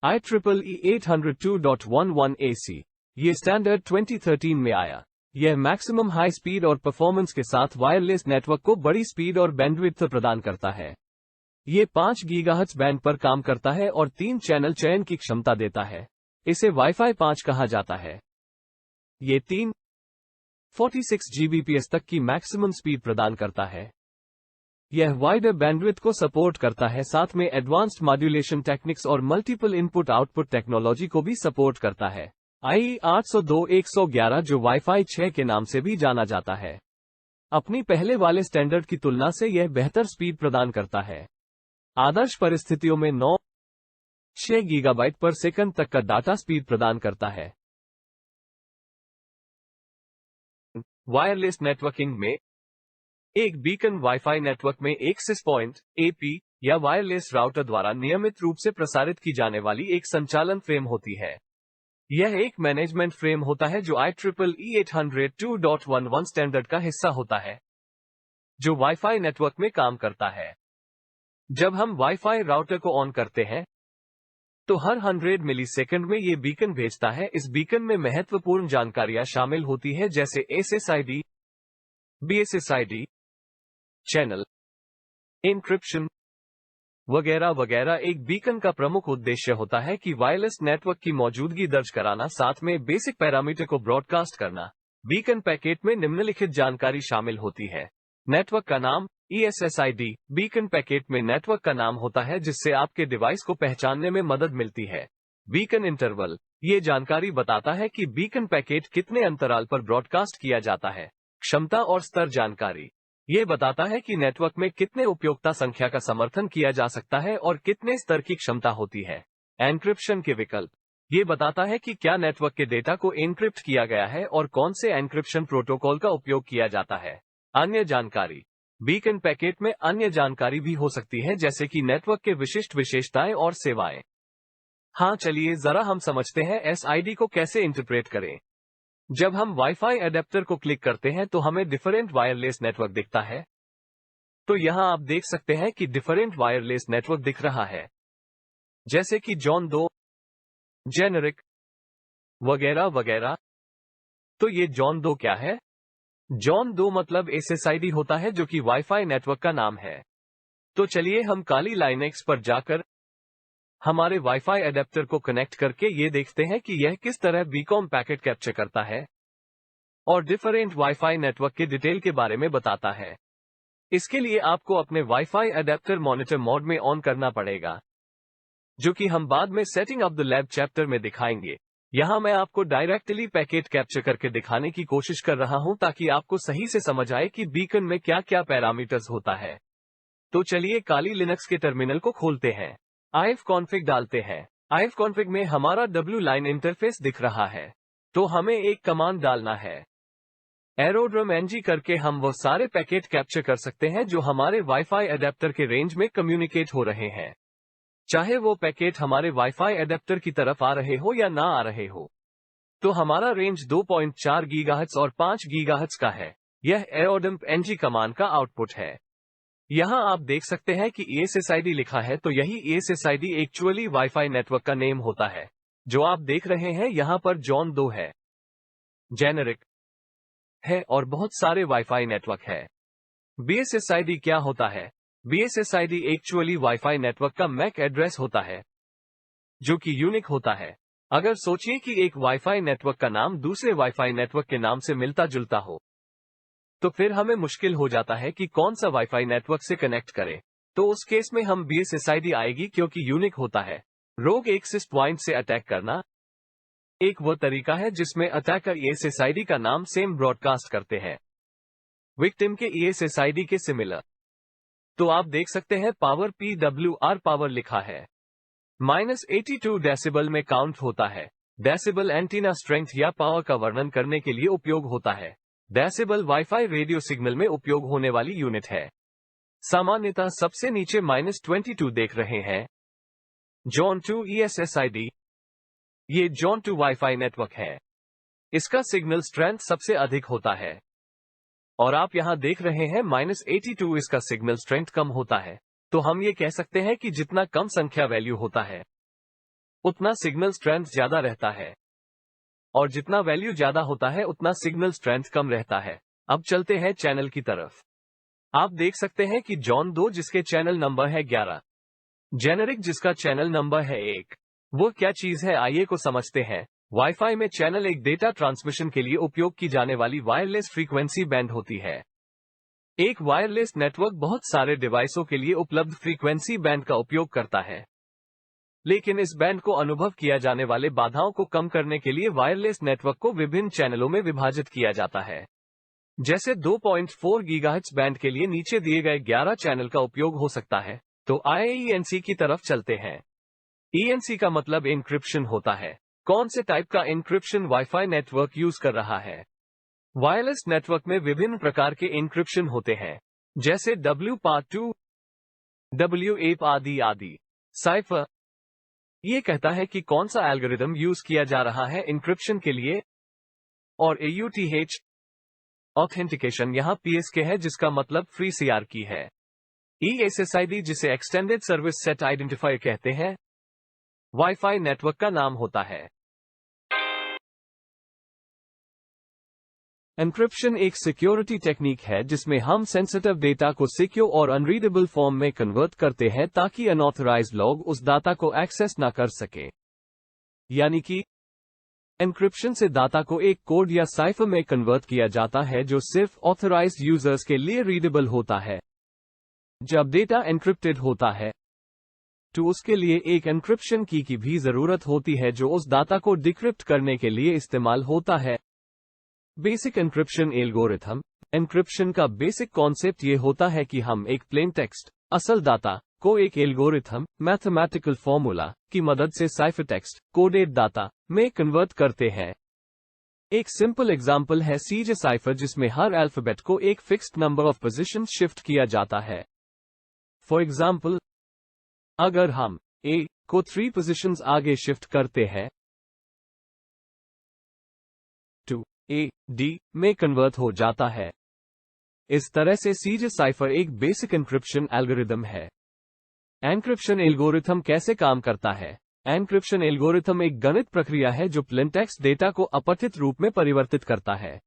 IEEE 802.11ac ये स्टैंडर्ड 2013 में आया। यह मैक्सिमम हाई स्पीड और परफॉर्मेंस के साथ वायरलेस नेटवर्क को बड़ी स्पीड और बैंडविड्थ प्रदान करता है। ये 5 गीगाहर्ट्ज बैंड पर काम करता है और 3 चैनल चयन की क्षमता देता है। इसे वाईफाई 5 कहा जाता है। ये 346 Gbps तक की मैक्सिमम स्पीड प्रदान करता है। यह वाइडर बैंडविड्थ को सपोर्ट करता है, साथ में एडवांस्ड मॉड्यूलेशन टेक्निक्स और मल्टीपल इनपुट आउटपुट टेक्नोलॉजी को भी सपोर्ट करता है। IE 802.111 जो वाईफाई 6 के नाम से भी जाना जाता है, अपनी पहले वाले स्टैंडर्ड की तुलना से यह बेहतर स्पीड प्रदान करता है। आदर्श परिस्थितियों में 9-6 गीगाबाइट पर सेकंड तक का डाटा स्पीड प्रदान करता है। वायरलेस नेटवर्किंग में एक बीकन वाईफाई नेटवर्क में एक्सेस पॉइंट AP या वायरलेस राउटर द्वारा नियमित रूप से प्रसारित की जाने वाली एक संचालन फ्रेम होती है। यह एक मैनेजमेंट फ्रेम होता है जो IEEE 802.11 स्टैंडर्ड का हिस्सा होता है, जो वाईफाई नेटवर्क में काम करता है। जब हम वाईफाई राउटर को ऑन करते हैं तो हर 100 मिलीसेकंड में ये बीकन भेजता है। इस बीकन में महत्वपूर्ण जानकारियां शामिल होती है जैसे SSID, BSSID, चैनल, एन्क्रिप्शन वगैरह वगैरह। एक बीकन का प्रमुख उद्देश्य होता है कि वायरलेस नेटवर्क की मौजूदगी दर्ज कराना, साथ में बेसिक पैरामीटर को ब्रॉडकास्ट करना। बीकन पैकेट में निम्नलिखित जानकारी शामिल होती है। नेटवर्क का नाम ESSID, बीकन पैकेट में नेटवर्क का नाम होता है जिससे आपके डिवाइस को पहचानने में मदद मिलती है। बीकन इंटरवल, ये जानकारी बताता है कि बीकन पैकेट कितने अंतराल पर ब्रॉडकास्ट किया जाता है। क्षमता और स्तर जानकारी, ये बताता है कि नेटवर्क में कितने उपयोक्ता संख्या का समर्थन किया जा सकता है और कितने स्तर की क्षमता होती है। एन्क्रिप्शन के विकल्प, ये बताता है कि क्या नेटवर्क के डेटा को एन्क्रिप्ट किया गया है और कौन से एन्क्रिप्शन प्रोटोकॉल का उपयोग किया जाता है। अन्य जानकारी, बीकन पैकेट में अन्य जानकारी भी हो सकती है जैसे कि नेटवर्क के विशिष्ट विशेषताएं और सेवाएं। हाँ, चलिए जरा हम समझते हैं SID को कैसे इंटरप्रेट करें। जब हम वाईफाई एडेप्टर को क्लिक करते हैं तो हमें डिफरेंट वायरलेस नेटवर्क दिखता है। तो यहां आप देख सकते हैं कि डिफरेंट वायरलेस नेटवर्क दिख रहा है, जैसे कि जॉन 2, जेनेरिक वगैरह वगैरह। तो ये जॉन 2 क्या है? जॉन 2 मतलब SSID होता है, जो कि वाईफाई नेटवर्क का नाम है। तो चलिए हम काली लाइनेक्स पर जाकर हमारे वाईफाई एडेप्टर को कनेक्ट करके ये देखते हैं कि यह किस तरह बीकॉम पैकेट कैप्चर करता है और डिफरेंट वाईफाई नेटवर्क के डिटेल के बारे में बताता है। इसके लिए आपको अपने वाईफाई एडेप्टर मॉनिटर मोड में ऑन करना पड़ेगा, जो कि हम बाद में setting up the lab chapter में दिखाएंगे। यहां मैं आपको डायरेक्टली पैकेट कैप्चर करके दिखाने की कोशिश कर रहा हूं ताकि आपको सही से समझ आए कि बीकन में क्या क्या पैरामीटर्स होता है। तो चलिए काली लिनक्स के टर्मिनल को खोलते हैं, ifconfig डालते हैं। ifconfig में हमारा W लाइन इंटरफेस दिख रहा है, तो हमें एक कमांड डालना है एरोड्रम ng करके हम वो सारे पैकेट कैप्चर कर सकते हैं जो हमारे वाईफाई एडेप्टर के रेंज में कम्युनिकेट हो रहे हैं, चाहे वो पैकेट हमारे वाईफाई एडेप्टर की तरफ आ रहे हो या ना आ रहे हो। तो हमारा रेंज 2.4 गीगाहर्ट्ज और 5 गीगाहर्ट्ज का है। यह एरोड्रम ng कमांड का आउटपुट है। यहां आप देख सकते हैं कि SSID लिखा है, तो यही SSID एक्चुअली वाईफाई नेटवर्क का नेम होता है। जो आप देख रहे हैं यहां पर जॉन 2 है, जेनेरिक है और बहुत सारे वाईफाई नेटवर्क है। BSSID क्या होता है? BSSID एक्चुअली वाईफाई नेटवर्क का मैक एड्रेस होता है, जो कि यूनिक होता है। अगर सोचिए कि एक वाईफाई नेटवर्क का नाम दूसरे वाईफाई नेटवर्क के नाम से मिलता जुलता हो, तो फिर हमें मुश्किल हो जाता है कि कौन सा वाईफाई नेटवर्क से कनेक्ट करें। तो उस केस में हम BSSID आएगी, क्योंकि यूनिक होता है। रोग एक्सेस प्वाइंट से अटैक करना एक वो तरीका है जिसमें अटैकर SSID का नाम सेम ब्रॉडकास्ट करते हैं, विक्टिम के SSID के सिमिलर। तो आप देख सकते हैं पावर PWR पावर लिखा है, -82 डेसिबल में काउंट होता है। डेसिबल एंटीना स्ट्रेंथ या पावर का वर्णन करने के लिए उपयोग होता है। डेसिबल वाईफाई रेडियो सिग्नल में उपयोग होने वाली यूनिट है। सामान्यतः सबसे नीचे -22 देख रहे हैं, जॉन 2 ESSID। ये जॉन 2 वाईफाई नेटवर्क है, इसका सिग्नल स्ट्रेंथ सबसे अधिक होता है। और आप यहां देख रहे हैं -82, इसका सिग्नल स्ट्रेंथ कम होता है। तो हम ये कह सकते हैं कि जितना कम संख्या वैल्यू होता है, उतना सिग्नल स्ट्रेंथ ज्यादा रहता है, और जितना वैल्यू ज्यादा होता है उतना सिग्नल स्ट्रेंथ कम रहता है। अब चलते हैं चैनल की तरफ। आप देख सकते हैं कि जॉन 2 जिसके चैनल नंबर है 11, जेनेरिक जिसका चैनल नंबर है 1, वो क्या चीज है आइए को समझते हैं। वाईफाई में चैनल एक डेटा ट्रांसमिशन के लिए उपयोग की जाने वाली वायरलेस फ्रीक्वेंसी बैंड होती है। एक वायरलेस नेटवर्क बहुत सारे डिवाइसों के लिए उपलब्ध फ्रीक्वेंसी बैंड का उपयोग करता है, लेकिन इस बैंड को अनुभव किया जाने वाले बाधाओं को कम करने के लिए वायरलेस नेटवर्क को विभिन्न चैनलों में विभाजित किया जाता है। जैसे 2.4 गीगाहर्ट्ज बैंड के लिए नीचे दिए गए 11 चैनल का उपयोग हो सकता है। तो IENC की तरफ चलते हैं। ENC का मतलब एन्क्रिप्शन होता है। कौन से टाइप का एन्क्रिप्शन वाईफाई नेटवर्क यूज कर रहा है? वायरलेस नेटवर्क में विभिन्न प्रकार के एन्क्रिप्शन होते हैं, जैसे WPA2, WAP आदि आदि। साइफर ये कहता है कि कौन सा एल्गोरिदम यूज किया जा रहा है एन्क्रिप्शन के लिए, और AUTH ऑथेंटिकेशन यहाँ PSK है, जिसका मतलब फ्री CR की है। ESSID जिसे एक्सटेंडेड सर्विस सेट आइडेंटिफायर कहते हैं, वाईफाई नेटवर्क का नाम होता है। एन्क्रिप्शन एक सिक्योरिटी टेक्निक है जिसमें हम सेंसिटिव डेटा को सिक्योर और अनरीडेबल फॉर्म में कन्वर्ट करते हैं ताकि अनऑथराइज्ड लोग उस डाटा को एक्सेस ना कर सके। यानी कि एन्क्रिप्शन से डाटा को एक कोड या साइफर में कन्वर्ट किया जाता है जो सिर्फ ऑथराइज्ड यूजर्स के लिए रीडेबल होता है। जब डेटा एन्क्रिप्टेड होता है तो उसके लिए एक एन्क्रिप्शन की भी जरूरत होती है जो उस डाटा को डिक्रिप्ट करने के लिए इस्तेमाल होता है। Basic encryption algorithm. एन्क्रिप्शन का बेसिक कॉन्सेप्ट ये होता है कि हम एक प्लेन टेक्स्ट असल डाटा को एक एल्गोरिथम मैथमेटिकल फॉर्मूला की मदद से साइफर टेक्स्ट कोडेड डाटा में कन्वर्ट करते हैं। एक सिंपल एग्जांपल है सीजे साइफर, जिसमें हर अल्फाबेट को एक fixed number of position shift किया जाता है। फॉर एग्जांपल, अगर हम ए को 3 पोजीशंस आगे शिफ्ट करते हैं तो ए डी में कन्वर्ट हो जाता है। इस तरह से सीजे साइफर एक बेसिक एन्क्रिप्शन एल्गोरिदम है। एन्क्रिप्शन एल्गोरिथम कैसे काम करता है? एन्क्रिप्शन एल्गोरिथम एक गणित प्रक्रिया है जो प्लेन टेक्स्ट डेटा को अपठित रूप में परिवर्तित करता है।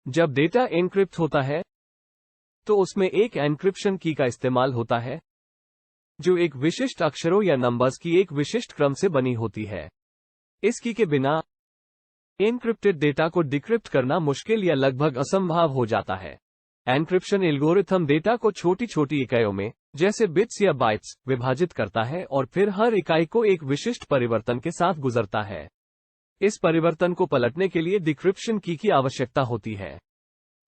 जब डेटा एन्क्रिप्ट होता है तो उसमें एक एन्क्रिप्शन की का इस्तेमाल होता है जो एक विशिष्ट अक्षरों या नंबर्स की एक विशिष्ट क्रम से बनी होती है। इस की के बिना एन्क्रिप्टेड डेटा को डिक्रिप्ट करना मुश्किल या लगभग असंभव हो जाता है। एन्क्रिप्शन एल्गोरिथम डेटा को छोटी छोटी इकाइयों में, जैसे बिट्स या बाइट्स, विभाजित करता है और फिर हर इकाई को एक विशिष्ट परिवर्तन के साथ गुजरता है। इस परिवर्तन को पलटने के लिए डिक्रिप्शन की आवश्यकता होती है।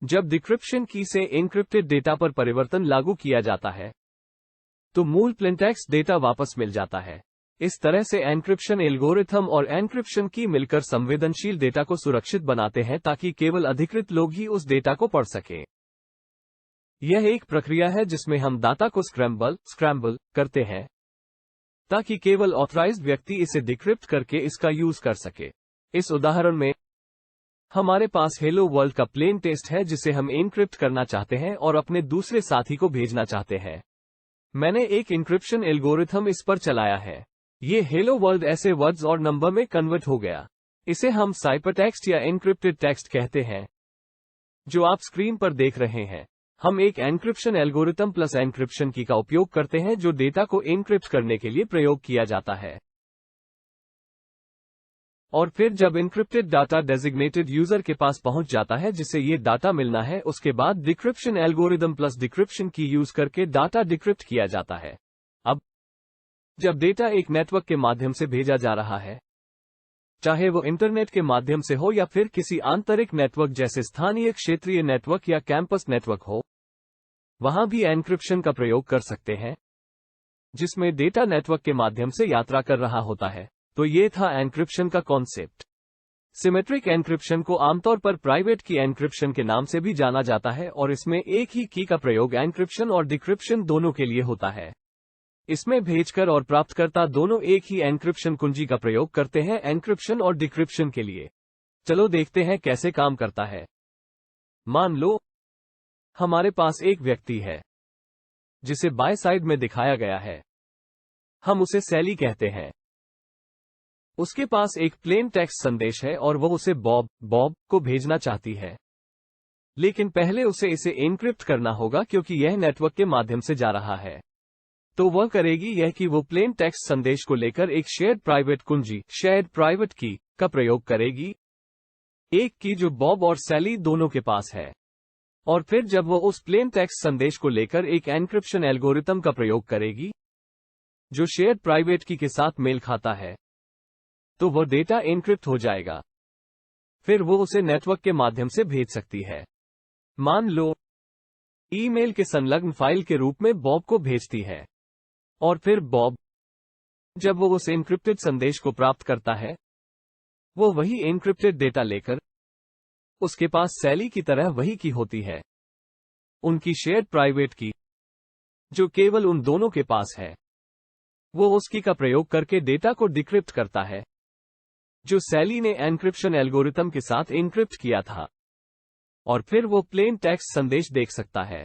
जब डिक्रिप्शन की से एन्क्रिप्टेड डेटा पर परिवर्तन लागू किया जाता है तो मूल प्लेन टेक्स्ट डेटा वापस मिल जाता है। इस तरह से एन्क्रिप्शन एल्गोरिथम और एन्क्रिप्शन की मिलकर संवेदनशील डेटा को सुरक्षित बनाते हैं ताकि केवल अधिकृत लोग ही उस डेटा को पढ़ सकें। यह एक प्रक्रिया है जिसमें हम डाटा को स्क्रैम्बल करते हैं ताकि केवल ऑथराइज्ड व्यक्ति इसे डिक्रिप्ट करके इसका यूज कर सके। इस उदाहरण में हमारे पास हेलो वर्ल्ड का प्लेन टेक्स्ट है जिसे हम एन्क्रिप्ट करना चाहते हैं और अपने दूसरे साथी को भेजना चाहते हैं। मैंने एक एन्क्रिप्शन एल्गोरिथम इस पर चलाया है। ये हेलो वर्ल्ड ऐसे वर्ड्स और नंबर में कन्वर्ट हो गया। इसे हम साइफर टेक्स्ट या एन्क्रिप्टेड टेक्स्ट कहते हैं जो आप स्क्रीन पर देख रहे हैं। हम एक एन्क्रिप्शन एल्गोरिथम प्लस एन्क्रिप्शन की का उपयोग करते हैं जो डेटा को एन्क्रिप्ट करने के लिए प्रयोग किया जाता है। और फिर जब एन्क्रिप्टेड डाटा डेजिग्नेटेड यूजर के पास पहुंच जाता है जिसे ये डाटा मिलना है, उसके बाद डिक्रिप्शन एल्गोरिदम प्लस डिक्रिप्शन की यूज करके डाटा डिक्रिप्ट किया जाता है। अब जब डेटा एक नेटवर्क के माध्यम से भेजा जा रहा है, चाहे वो इंटरनेट के माध्यम से हो या फिर किसी आंतरिक नेटवर्क जैसे स्थानीय क्षेत्रीय नेटवर्क या कैंपस नेटवर्क हो, वहां भी एन्क्रिप्शन का प्रयोग कर सकते हैं जिसमें डेटा नेटवर्क के माध्यम से यात्रा कर रहा होता है। तो ये था एन्क्रिप्शन का कॉन्सेप्ट। सिमेट्रिक एन्क्रिप्शन को आमतौर पर प्राइवेट की एन्क्रिप्शन के नाम से भी जाना जाता है और इसमें एक ही की का प्रयोग एन्क्रिप्शन और डिक्रिप्शन दोनों के लिए होता है। इसमें भेजकर और प्राप्तकर्ता दोनों एक ही एन्क्रिप्शन कुंजी का प्रयोग करते हैं एन्क्रिप्शन और डिक्रिप्शन के लिए। चलो देखते हैं कैसे काम करता है। मान लो हमारे पास एक व्यक्ति है जिसे बाएं साइड में दिखाया गया है। हम उसे सैली कहते हैं। उसके पास एक प्लेन टेक्स्ट संदेश है और वह उसे बॉब को भेजना चाहती है, लेकिन पहले उसे इसे एन्क्रिप्ट करना होगा क्योंकि यह नेटवर्क के माध्यम से जा रहा है। तो वह करेगी यह कि वो प्लेन टेक्स्ट संदेश को लेकर एक शेयर्ड प्राइवेट कुंजी शेयर्ड प्राइवेट की का प्रयोग करेगी, एक की जो बॉब और सैली दोनों के पास है। और फिर जब वो उस प्लेन टेक्स्ट संदेश को लेकर एक एन्क्रिप्शन एल्गोरिथम का प्रयोग करेगी जो शेयर्ड प्राइवेट की के साथ मेल खाता है, तो वह डेटा एन्क्रिप्ट हो जाएगा। फिर वो उसे नेटवर्क के माध्यम से भेज सकती है। मान लो ईमेल के संलग्न फाइल के रूप में बॉब को भेजती है और फिर बॉब जब वो उस एन्क्रिप्टेड संदेश को प्राप्त करता है, वो वही एन्क्रिप्टेड डेटा लेकर उसके पास सैली की तरह वही की होती है, उनकी शेयर्ड प्राइवेट की जो केवल उन दोनों के पास है। वो उस की का प्रयोग करके डेटा को डिक्रिप्ट करता है जो सैली ने एन्क्रिप्शन एल्गोरिथम के साथ एन्क्रिप्ट किया था, और फिर वो प्लेन टेक्स्ट संदेश देख सकता है।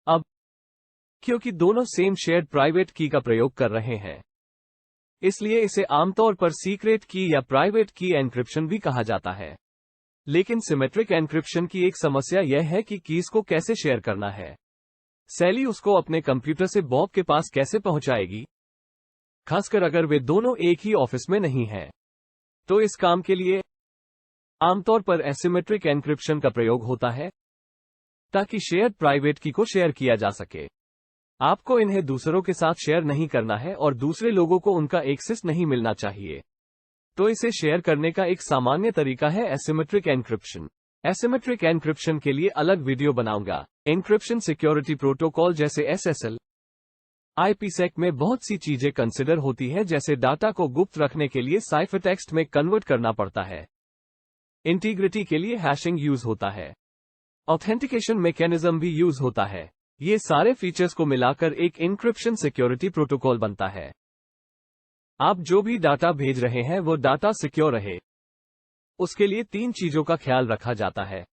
अब क्योंकि दोनों सेम शेयर्ड प्राइवेट की का प्रयोग कर रहे हैं, इसलिए इसे आमतौर पर सीक्रेट की या प्राइवेट की एन्क्रिप्शन भी कहा जाता है। लेकिन सिमेट्रिक एन्क्रिप्शन की एक समस्या यह है कि कीज को कैसे शेयर करना है। सैली उसको अपने कंप्यूटर से बॉब के पास कैसे पहुंचाएगी, खासकर अगर वे दोनों एक ही ऑफिस में नहीं हैं। तो इस काम के लिए आमतौर पर एसिमेट्रिक एन्क्रिप्शन का प्रयोग होता है ताकि शेयर्ड प्राइवेट की को शेयर किया जा सके। आपको इन्हें दूसरों के साथ शेयर नहीं करना है और दूसरे लोगों को उनका एक्सेस नहीं मिलना चाहिए। तो इसे शेयर करने का एक सामान्य तरीका है एसिमेट्रिक एन्क्रिप्शन। एसिमेट्रिक एन्क्रिप्शन के लिए अलग वीडियो बनाऊंगा। एन्क्रिप्शन सिक्योरिटी प्रोटोकॉल जैसे SSL, IPsec में बहुत सी चीजें कंसिडर होती है, जैसे डाटा को गुप्त रखने के लिए साइफर टेक्स्ट में कन्वर्ट करना पड़ता है, इंटीग्रिटी के लिए हैशिंग यूज होता है, ऑथेंटिकेशन मैकेनिज्म भी यूज होता है। ये सारे फीचर्स को मिलाकर एक एन्क्रिप्शन सिक्योरिटी प्रोटोकॉल बनता है। आप जो भी डाटा भेज रहे हैं वो डाटा सिक्योर रहे। उसके लिए 3 चीजों का ख्याल रखा जाता है: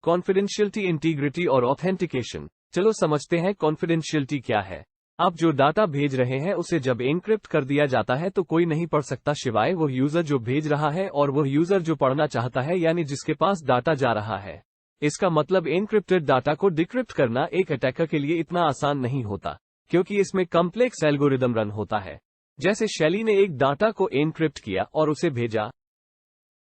कॉन्फिडेंशियलिटी, इंटीग्रिटी और ऑथेंटिकेशन। चलो समझते हैं कॉन्फिडेंशियलिटी क्या है। आप जो डाटा भेज रहे हैं उसे जब एन्क्रिप्ट कर दिया जाता है तो कोई नहीं पढ़ सकता सिवाय वो यूजर जो भेज रहा है और वो यूजर जो पढ़ना चाहता है, यानी जिसके पास डाटा जा रहा है। इसका मतलब एन्क्रिप्टेड डाटा को डिक्रिप्ट करना एक अटैकर के लिए इतना आसान नहीं होता, क्योंकि इसमें कॉम्प्लेक्स एल्गोरिदम रन होता है। जैसे शैली ने एक डाटा को एन्क्रिप्ट किया और उसे भेजा,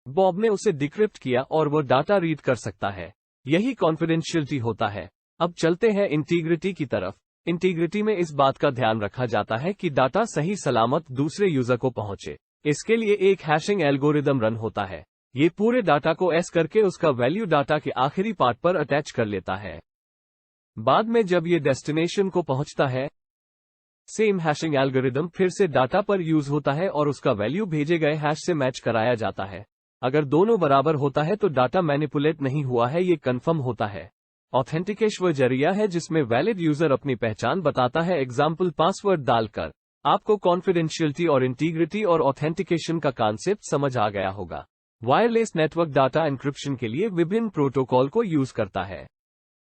बॉब ने उसे डिक्रिप्ट किया और वो डाटा रीड कर सकता है। यही कॉन्फिडेंशियलिटी होता है। अब चलते हैं इंटीग्रिटी की तरफ। इंटीग्रिटी में इस बात का ध्यान रखा जाता है कि डाटा सही सलामत दूसरे यूजर को पहुंचे। इसके लिए एक हैशिंग एल्गोरिदम रन होता है। ये पूरे डाटा को एस करके उसका वैल्यू डाटा के आखिरी पार्ट पर अटैच कर लेता है। बाद में जब ये डेस्टिनेशन को पहुंचता है, सेम हैशिंग एल्गोरिदम फिर से डाटा पर यूज होता है और उसका वैल्यू भेजे गए हैश से मैच कराया जाता है। अगर दोनों बराबर होता है तो डाटा मैनिपुलेट नहीं हुआ है, ये कंफर्म होता है। ऑथेंटिकेशन वह जरिया है जिसमें वैलिड यूजर अपनी पहचान बताता है, एग्जाम्पल पासवर्ड डालकर। आपको कॉन्फिडेंशियलिटी और इंटीग्रिटी और ऑथेंटिकेशन का कॉन्सेप्ट समझ आ गया होगा। वायरलेस नेटवर्क डाटा एन्क्रिप्शन के लिए विभिन्न प्रोटोकॉल को यूज करता है।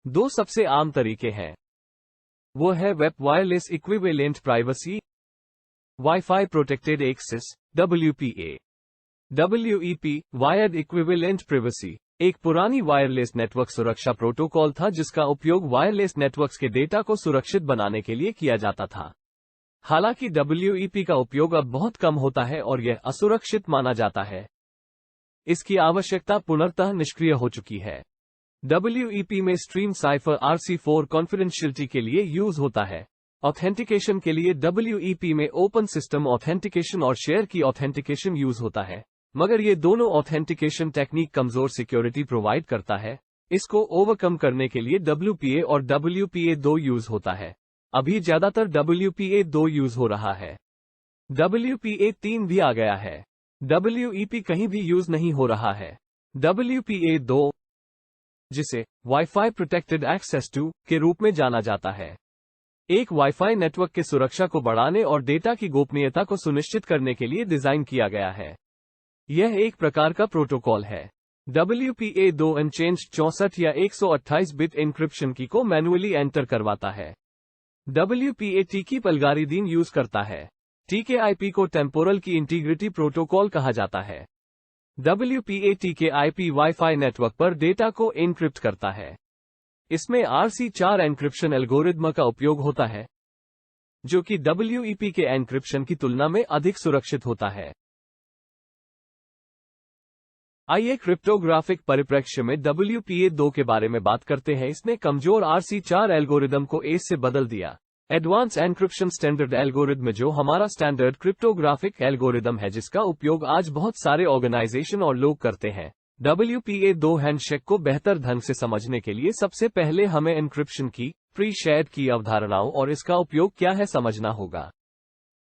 2 सबसे आम तरीके हैं, वो है web wireless equivalent privacy, wifi protected access, WPA। WEP wired equivalent privacy एक पुरानी वायरलेस नेटवर्क सुरक्षा प्रोटोकॉल था जिसका उपयोग वायरलेस नेटवर्क्स के डेटा को सुरक्षित बनाने के लिए किया जाता था। हालांकि WEP का उपयोग अब बहुत कम होता है और यह असुरक्षित माना जाता है। इसकी आवश्यकता पूर्णतः निष्क्रिय हो चुकी है। WEP में स्ट्रीम साइफर RC4 कॉन्फिडेंशियलिटी के लिए यूज होता है। ऑथेंटिकेशन के लिए WEP में ओपन सिस्टम ऑथेंटिकेशन और शेयर की ऑथेंटिकेशन यूज होता है, मगर ये दोनों ऑथेंटिकेशन टेक्निक कमजोर सिक्योरिटी प्रोवाइड करता है। इसको ओवरकम करने के लिए WPA और WPA2 यूज होता है। अभी ज्यादातर WPA2 यूज हो रहा है। WPA3 भी आ गया है। WEP कहीं भी यूज नहीं हो रहा है। WPA2, जिसे वाईफाई प्रोटेक्टेड एक्सेस टू के रूप में जाना जाता है, एक वाईफाई नेटवर्क के सुरक्षा को बढ़ाने और डेटा की गोपनीयता को सुनिश्चित करने के लिए डिजाइन किया गया है। यह एक प्रकार का प्रोटोकॉल है। WPA2 अनचेंज्ड 64 या 128 बिट एन्क्रिप्शन की को मैनुअली एंटर करवाता है। WPA TKIP एल्गोरिदम यूज करता है। TKIP को टेम्पोरल की इंटीग्रिटी प्रोटोकॉल कहा जाता है। WPA TKIP वाईफाई नेटवर्क पर डेटा को एन्क्रिप्ट करता है। इसमें RC4 एन्क्रिप्शन एल्गोरिदम का उपयोग होता है, जो कि WEP के एन्क्रिप्शन की तुलना में अधिक सुरक्षित होता है। आइए क्रिप्टोग्राफिक परिप्रेक्ष्य में WPA2 के बारे में बात करते हैं। इसने कमजोर RC4 एल्गोरिदम को ACE से बदल दिया। एडवांस एन्क्रिप्शन स्टैंडर्ड एल्गोरिदम, जो हमारा स्टैंडर्ड क्रिप्टोग्राफिक एल्गोरिदम है जिसका उपयोग आज बहुत सारे ऑर्गेनाइजेशन और लोग करते हैं। WPA2 हैंडशेक को बेहतर ढंग से समझने के लिए सबसे पहले हमें एन्क्रिप्शन की, प्री शेयर्ड की अवधारणाओं और इसका उपयोग क्या है समझना होगा।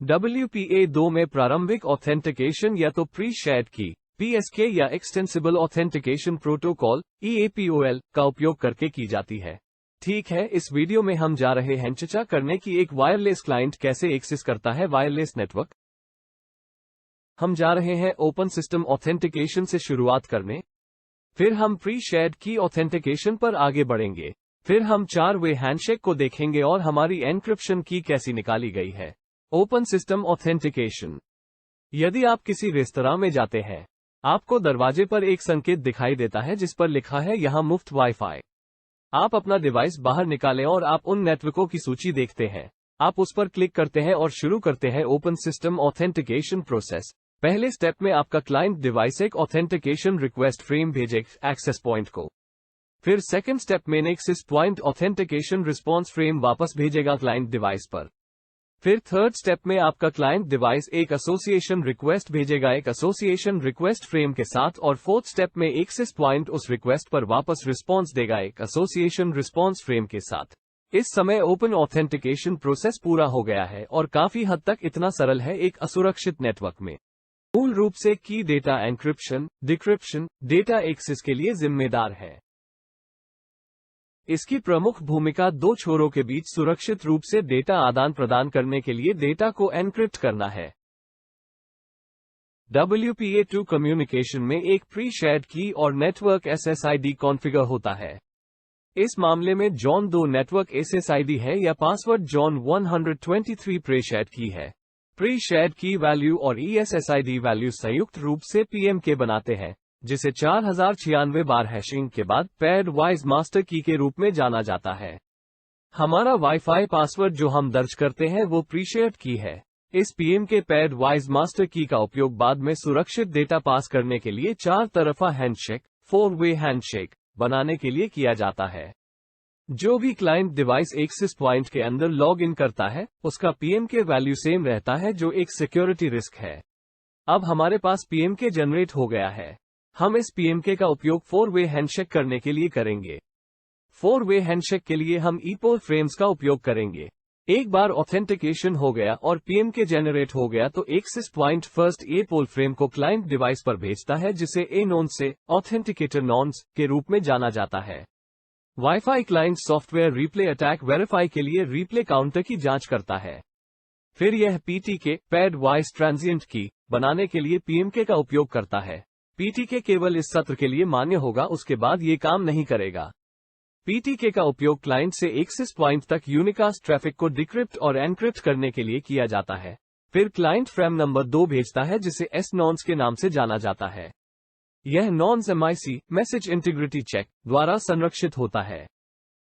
WPA2 में प्रारंभिक ऑथेंटिकेशन या तो प्री शेयर्ड की PSK या एक्सटेंसिबल ऑथेंटिकेशन प्रोटोकॉल EAPOL का उपयोग करके की जाती है। ठीक है, इस वीडियो में हम जा रहे हैं चर्चा करने की एक वायरलेस क्लाइंट कैसे एक्सेस करता है वायरलेस नेटवर्क। हम जा रहे हैं ओपन सिस्टम ऑथेंटिकेशन से शुरुआत करने, फिर हम प्री शेयर्ड की ऑथेंटिकेशन पर आगे बढ़ेंगे, फिर हम 4 वे हैंडशेक को देखेंगे और हमारी एन्क्रिप्शन की कैसी निकाली गई है। Open system authentication. यदि आप किसी रेस्तरां में जाते हैं, आपको दरवाजे पर एक संकेत दिखाई देता है जिस पर लिखा है यहाँ मुफ्त वाईफाई। आप अपना डिवाइस बाहर निकालें और आप उन नेटवर्कों की सूची देखते हैं। आप उस पर क्लिक करते हैं और शुरू करते हैं ओपन सिस्टम ऑथेंटिकेशन प्रोसेस। पहले स्टेप में आपका क्लाइंट डिवाइस एक ऑथेंटिकेशन रिक्वेस्ट फ्रेम भेजेगा एक्सेस पॉइंट को। फिर सेकंड स्टेप में access point authentication response frame वापस भेजेगा क्लाइंट डिवाइस पर। फिर थर्ड स्टेप में आपका क्लाइंट डिवाइस एक एसोसिएशन रिक्वेस्ट भेजेगा एक एसोसिएशन रिक्वेस्ट फ्रेम के साथ, और फोर्थ स्टेप में एक्सेस पॉइंट उस रिक्वेस्ट पर वापस रिस्पॉन्स देगा एक एसोसिएशन रिस्पॉन्स फ्रेम के साथ। इस समय ओपन ऑथेंटिकेशन प्रोसेस पूरा हो गया है और काफी हद तक इतना सरल है एक असुरक्षित नेटवर्क में। मूल रूप से की data encryption, decryption, data access के लिए जिम्मेदार है। इसकी प्रमुख भूमिका 2 छोरों के बीच सुरक्षित रूप से डेटा आदान प्रदान करने के लिए डेटा को एन्क्रिप्ट करना है। WPA2 कम्युनिकेशन में एक प्री शेयर्ड की और नेटवर्क SSID कॉन्फ़िगर होता है। इस मामले में जॉन 2 नेटवर्क SSID है या पासवर्ड जॉन 123 प्री शेयर्ड की है। प्री शेयर्ड की वैल्यू और ESSID वैल्यू संयुक्त रूप से PMK बनाते हैं, जिसे 4096 बार हैशिंग के बाद पेयर्ड वाइज मास्टर की के रूप में जाना जाता है। हमारा वाईफाई पासवर्ड जो हम दर्ज करते हैं वो प्री शेयर्ड की है। इस PMK पेयर्ड वाइज मास्टर की का उपयोग बाद में सुरक्षित डेटा पास करने के लिए 4 तरफा हैंडशेक 4-वे हैंडशेक बनाने के लिए किया जाता है। जो भी क्लाइंट डिवाइस एक्सेस पॉइंट के अंदर लॉग इन करता है, उसका PMK वैल्यू सेम रहता है, जो एक सिक्योरिटी रिस्क है। अब हमारे पास PMK जनरेट हो गया है। हम इस PMK का उपयोग 4-वे हैंडशेक करने के लिए करेंगे। 4-वे हैंडशेक के लिए हम EPOL फ्रेम्स का उपयोग करेंगे। एक बार ऑथेंटिकेशन हो गया और PMK जनरेट हो गया तो access point first EPOL frame को क्लाइंट डिवाइस पर भेजता है, जिसे A-नोन से ऑथेंटिकेटर नॉन्स के रूप में जाना जाता है। Wifi client software replay attack verify के लिए रिप्ले काउंटर की जांच करता है। फिर यह PTK पेयर्ड वाइज ट्रांजिएंट की बनाने के लिए PMK का उपयोग करता है। PTK केवल इस सत्र के लिए मान्य होगा, उसके बाद ये काम नहीं करेगा। PTK का उपयोग क्लाइंट से एक्सेस पॉइंट तक यूनिकास्ट ट्रैफिक को डिक्रिप्ट और एनक्रिप्ट करने के लिए किया जाता है। फिर क्लाइंट फ्रेम नंबर 2 भेजता है, जिसे S-नॉन्स के नाम से जाना जाता है। यह नॉन्स MIC मैसेज इंटीग्रिटी चेक द्वारा संरक्षित होता है।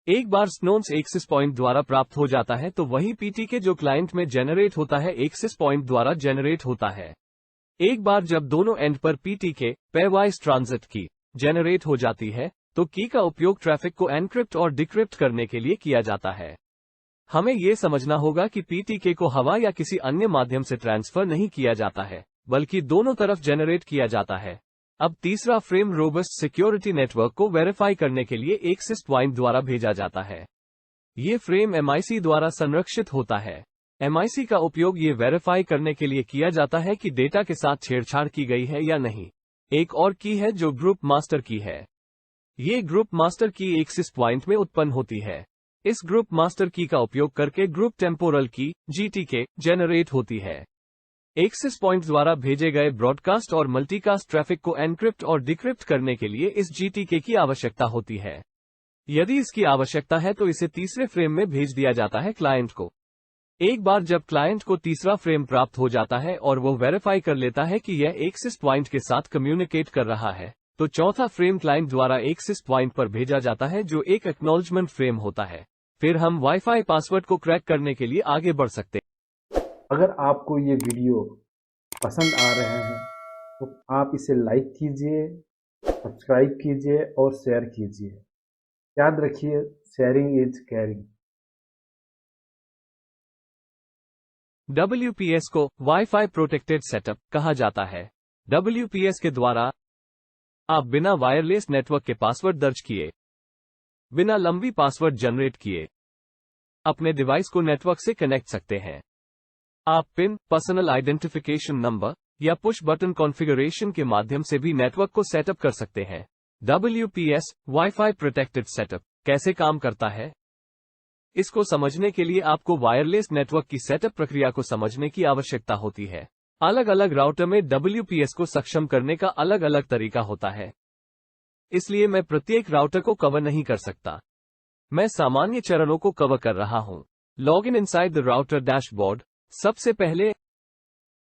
एक बार S-नॉन्स एक्सेस पॉइंट द्वारा प्राप्त हो जाता है तो वही PTK जो क्लाइंट में जेनरेट होता है एक्सेस पॉइंट द्वारा जेनरेट होता है। एक बार जब दोनों एंड पर PTK पेयरवाइज ट्रांजिट की जेनरेट हो जाती है तो की का उपयोग ट्रैफिक को एनक्रिप्ट और डिक्रिप्ट करने के लिए किया जाता है। हमें यह समझना होगा कि PTK को हवा या किसी अन्य माध्यम से ट्रांसफर नहीं किया जाता है, बल्कि दोनों तरफ जेनरेट किया जाता है। अब तीसरा फ्रेम रोबस्ट सिक्योरिटी नेटवर्क को वेरीफाई करने के लिए एक्सेस पॉइंट द्वारा भेजा जाता है। ये फ्रेम MIC द्वारा संरक्षित होता है। MIC का उपयोग ये वेरीफाई करने के लिए किया जाता है कि डेटा के साथ छेड़छाड़ की गई है या नहीं। एक और की है जो ग्रुप मास्टर की है। ये ग्रुप मास्टर की एक्सेस पॉइंट में उत्पन्न होती है। इस ग्रुप मास्टर की का उपयोग करके ग्रुप टेम्पोरल की GTK जेनरेट होती है। एक्सेस पॉइंट द्वारा भेजे गए ब्रॉडकास्ट और मल्टीकास्ट ट्रैफिक को एनक्रिप्ट और डिक्रिप्ट करने के लिए इस GTK की आवश्यकता होती है। यदि इसकी आवश्यकता है तो इसे तीसरे फ्रेम में भेज दिया जाता है क्लाइंट को। एक बार जब क्लाइंट को तीसरा फ्रेम प्राप्त हो जाता है और वो वेरीफाई कर लेता है कि यह एक्सेस पॉइंट के साथ कम्युनिकेट कर रहा है, तो चौथा फ्रेम क्लाइंट द्वारा एक्सेस पॉइंट पर भेजा जाता है, जो एक एक्नॉलेजमेंट फ्रेम होता है। फिर हम वाईफाई पासवर्ड को क्रैक करने के लिए आगे बढ़ सकते हैं। अगर आपको ये वीडियो पसंद आ रहे हैं तो आप इसे लाइक कीजिए, सब्सक्राइब कीजिए और शेयर कीजिए। याद रखिए, शेयरिंग इज केयरिंग। WPS को वाईफाई प्रोटेक्टेड सेटअप कहा जाता है। WPS के द्वारा आप बिना वायरलेस नेटवर्क के पासवर्ड दर्ज किए, बिना लंबी पासवर्ड जनरेट किए, अपने डिवाइस को नेटवर्क से कनेक्ट सकते हैं। आप पिन, पर्सनल आइडेंटिफिकेशन नंबर या पुश बटन कॉन्फ़िगरेशन के माध्यम से भी नेटवर्क को सेटअप कर सकते हैं। WPS वाईफाई प्रोटेक्टेड सेटअप कैसे काम करता है? इसको समझने के लिए आपको वायरलेस नेटवर्क की सेटअप प्रक्रिया को समझने की आवश्यकता होती है। अलग अलग राउटर में WPS को सक्षम करने का अलग अलग तरीका होता है, इसलिए मैं प्रत्येक राउटर को कवर नहीं कर सकता। मैं सामान्य चरणों को कवर कर रहा हूं। Login inside the router dashboard. सबसे पहले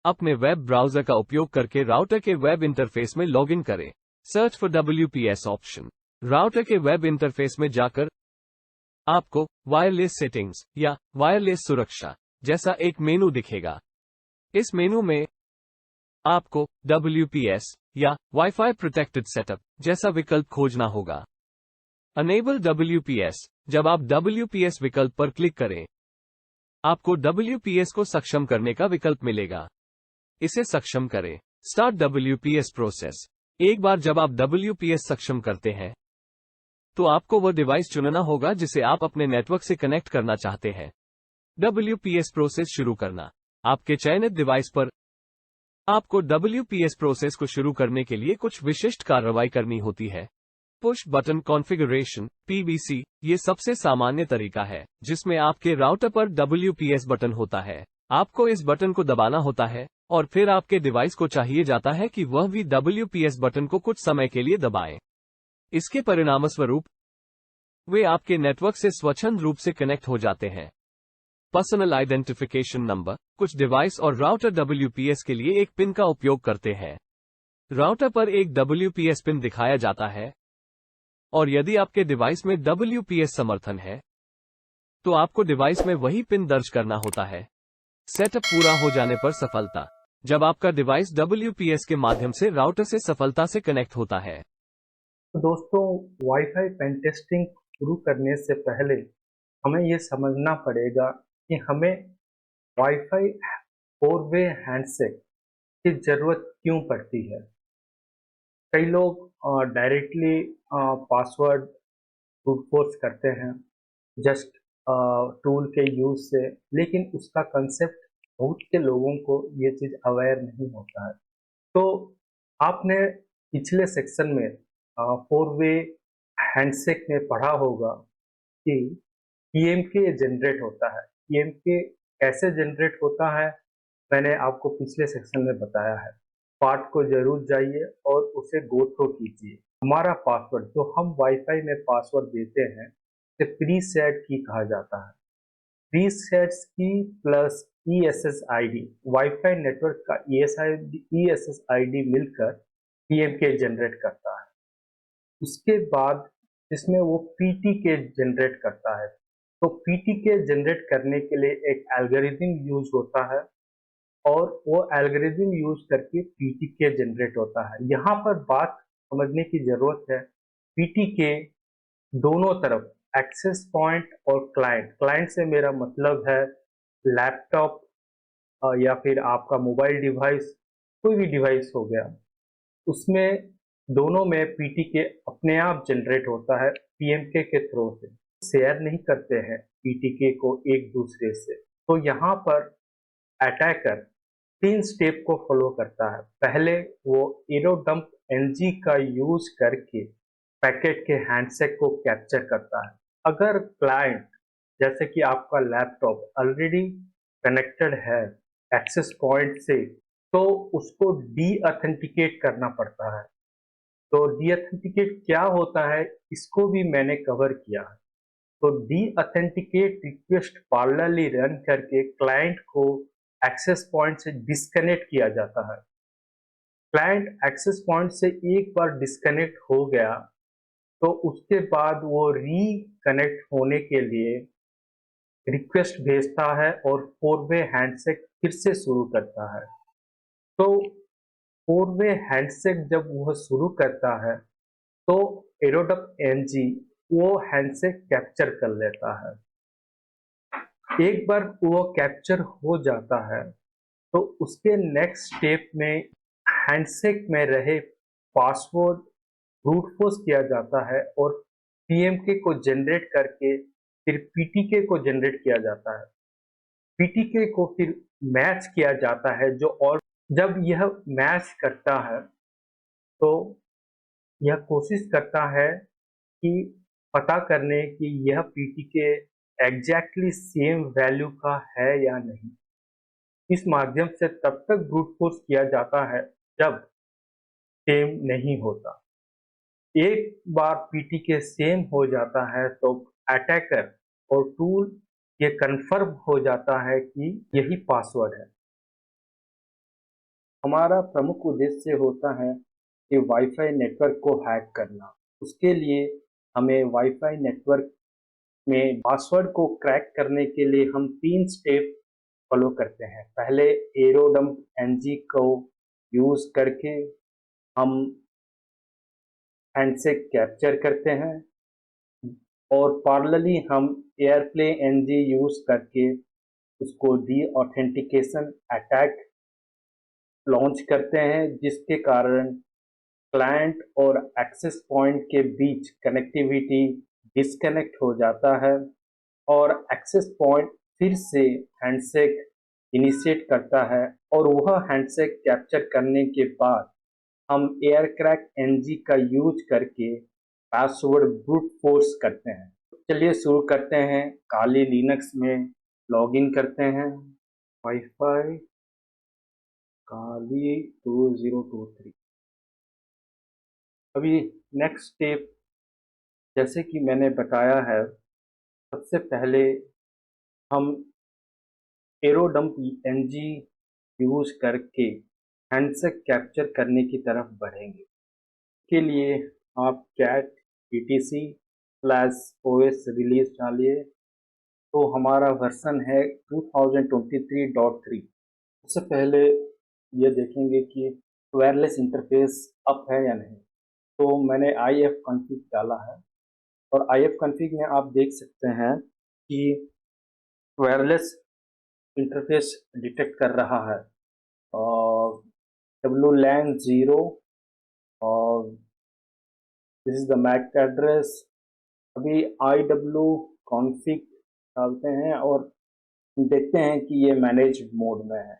अपने वेब ब्राउजर का उपयोग करके राउटर के वेब इंटरफेस में लॉगिन करें। Search for WPS option. Router के वेब इंटरफेस में जाकर आपको वायरलेस सेटिंग्स या वायरलेस सुरक्षा जैसा एक मेनू दिखेगा। इस मेनू में आपको WPS या वाईफाई प्रोटेक्टेड सेटअप जैसा विकल्प खोजना होगा। Enable WPS। जब आप WPS विकल्प पर क्लिक करें, आपको WPS को सक्षम करने का विकल्प मिलेगा। इसे सक्षम करें। Start WPS process. एक बार जब आप WPS सक्षम करते हैं, तो आपको वह डिवाइस चुनना होगा जिसे आप अपने नेटवर्क से कनेक्ट करना चाहते हैं। WPS प्रोसेस शुरू करना। आपके चयनित डिवाइस पर आपको WPS प्रोसेस को शुरू करने के लिए कुछ विशिष्ट कार्रवाई करनी होती है। पुश बटन कॉन्फ़िगरेशन PBC ये सबसे सामान्य तरीका है जिसमें आपके राउटर पर WPS बटन होता है। आपको इस बटन को दबाना होता है और फिर आपके डिवाइस को चाहिए जाता है कि वह भी WPS बटन को कुछ समय के लिए दबाएं। इसके परिणामस्वरूप वे आपके नेटवर्क से स्वच्छंद रूप से कनेक्ट हो जाते हैं। Personal identification number. कुछ डिवाइस और राउटर WPS के लिए एक पिन का उपयोग करते हैं। राउटर पर एक WPS पिन दिखाया जाता है और यदि आपके डिवाइस में WPS समर्थन है तो आपको डिवाइस में वही पिन दर्ज करना होता है। सेटअप पूरा हो जाने पर सफलता। जब आपका डिवाइस WPS के माध्यम से राउटर से सफलता से कनेक्ट होता है। तो दोस्तों, वाईफाई पेन टेस्टिंग शुरू करने से पहले हमें ये समझना पड़ेगा कि हमें वाईफाई 4-वे हैंडसेट की ज़रूरत क्यों पड़ती है। कई लोग डायरेक्टली पासवर्ड ब्रूट फोर्स करते हैं जस्ट टूल के यूज से, लेकिन उसका कंसेप्ट बहुत के लोगों को ये चीज़ अवेयर नहीं होता है। तो आपने पिछले सेक्शन में 4-वे हैंडसेट में पढ़ा होगा कि पीएमके जनरेट होता है। पीएमके कैसे जनरेट होता है मैंने आपको पिछले सेक्शन में बताया है। पार्ट को जरूर जाइए और उसे गो थ्रू कीजिए। हमारा पासवर्ड जो हम वाईफाई में पासवर्ड देते हैं इसे प्रीसेट की कहा जाता है। प्रीसेट्स की प्लस ESSID, वाईफाई नेटवर्क का ESSID मिलकर पीएमके जनरेट करता है। उसके बाद इसमें वो पीटीके जनरेट करता है। तो पीटीके जनरेट करने के लिए एक एल्गोरिथम यूज होता है और वो एल्गोरिथम यूज करके पीटीके जनरेट होता है। यहाँ पर बात समझने की जरूरत है, पीटीके दोनों तरफ एक्सेस पॉइंट और क्लाइंट से मेरा मतलब है लैपटॉप या फिर आपका मोबाइल डिवाइस, कोई भी डिवाइस हो गया, उसमें दोनों में पीटीके अपने आप जनरेट होता है पीएमके के थ्रू से। शेयर नहीं करते हैं पीटीके को एक दूसरे से। तो यहाँ पर अटैकर 3 स्टेप को फॉलो करता है। पहले वो एरोडम्प NG का यूज करके पैकेट के हैंडसेट को कैप्चर करता है। अगर क्लाइंट जैसे कि आपका लैपटॉप ऑलरेडी कनेक्टेड है एक्सेस पॉइंट से, तो उसको डीऑथेंटिकेट करना पड़ता है। तो डीऑथेंटिकेट क्या होता है इसको भी मैंने कवर किया है। तो डीऑथेंटिकेट रिक्वेस्ट पैरेलली रन करके क्लाइंट को एक्सेस पॉइंट से डिस्कनेक्ट किया जाता है। क्लाइंट एक्सेस पॉइंट से एक बार डिस्कनेक्ट हो गया तो उसके बाद वो रिकनेक्ट होने के लिए रिक्वेस्ट भेजता है और 4-वे हैंडसेट फिर से शुरू करता है। तो 4-वे हैंडसेट जब वह शुरू करता है तो एरोडप NG वो हैंडसेट कैप्चर कर लेता है। एक बार वो कैप्चर हो जाता है तो उसके नेक्स्ट स्टेप में हैंडसेट में रहे पासवर्ड ब्रूट फोर्स किया जाता है और पीएमके को जनरेट करके फिर पीटीके को जनरेट किया जाता है। पीटीके को फिर मैच किया जाता है जो, और जब यह मैच करता है तो यह कोशिश करता है कि पता करने कि यह पीटीके एग्जैक्टली सेम वैल्यू का है या नहीं। इस माध्यम से तब तक ब्रूट फोर्स किया जाता है जब सेम नहीं होता। एक बार पीटीके सेम हो जाता है तो अटैकर और टूल ये कंफर्म हो जाता है कि यही पासवर्ड है। हमारा प्रमुख उद्देश्य होता है कि वाईफाई नेटवर्क को हैक करना। उसके लिए हमें वाईफाई नेटवर्क में पासवर्ड को क्रैक करने के लिए हम 3 स्टेप फॉलो करते हैं। पहले एरोडम्प NG को यूज करके हम हैंडसेट कैप्चर करते हैं और पैरेलली हम एयरप्ले NG यूज करके उसको डीऑथेंटिकेशन अटैक लॉन्च करते हैं, जिसके कारण क्लाइंट और एक्सेस पॉइंट के बीच कनेक्टिविटी डिस्कनेक्ट हो जाता है और एक्सेस पॉइंट फिर से हैंडसेट इनिशिएट करता है और वह हैंडसेट कैप्चर करने के बाद हम एयरक्रैक NG का यूज करके पासवर्ड ब्रूट फोर्स करते हैं। चलिए शुरू करते हैं। काली लिनक्स में लॉगिन करते हैं। वाईफाई काली 2023। अभी नेक्स्ट स्टेप, जैसे कि मैंने बताया है, सबसे पहले हम एरोडम्प एनजी यूज करके हैंडसेट कैप्चर करने की तरफ बढ़ेंगे। के लिए आप कैट etc/OS रिलीज डालिए। तो हमारा वर्जन है 2023.3। सबसे पहले ये देखेंगे कि वायरलेस इंटरफेस अप है या नहीं। तो मैंने IF कॉन्फ़िग डाला है और IF कॉन्फ़िग में आप देख सकते हैं कि वायरलेस इंटरफेस डिटेक्ट कर रहा है और WLAN 0 और this is the mac address. अभी IW कॉन्फ़िग डालते हैं और देखते हैं कि ये मैनेज्ड मोड में है।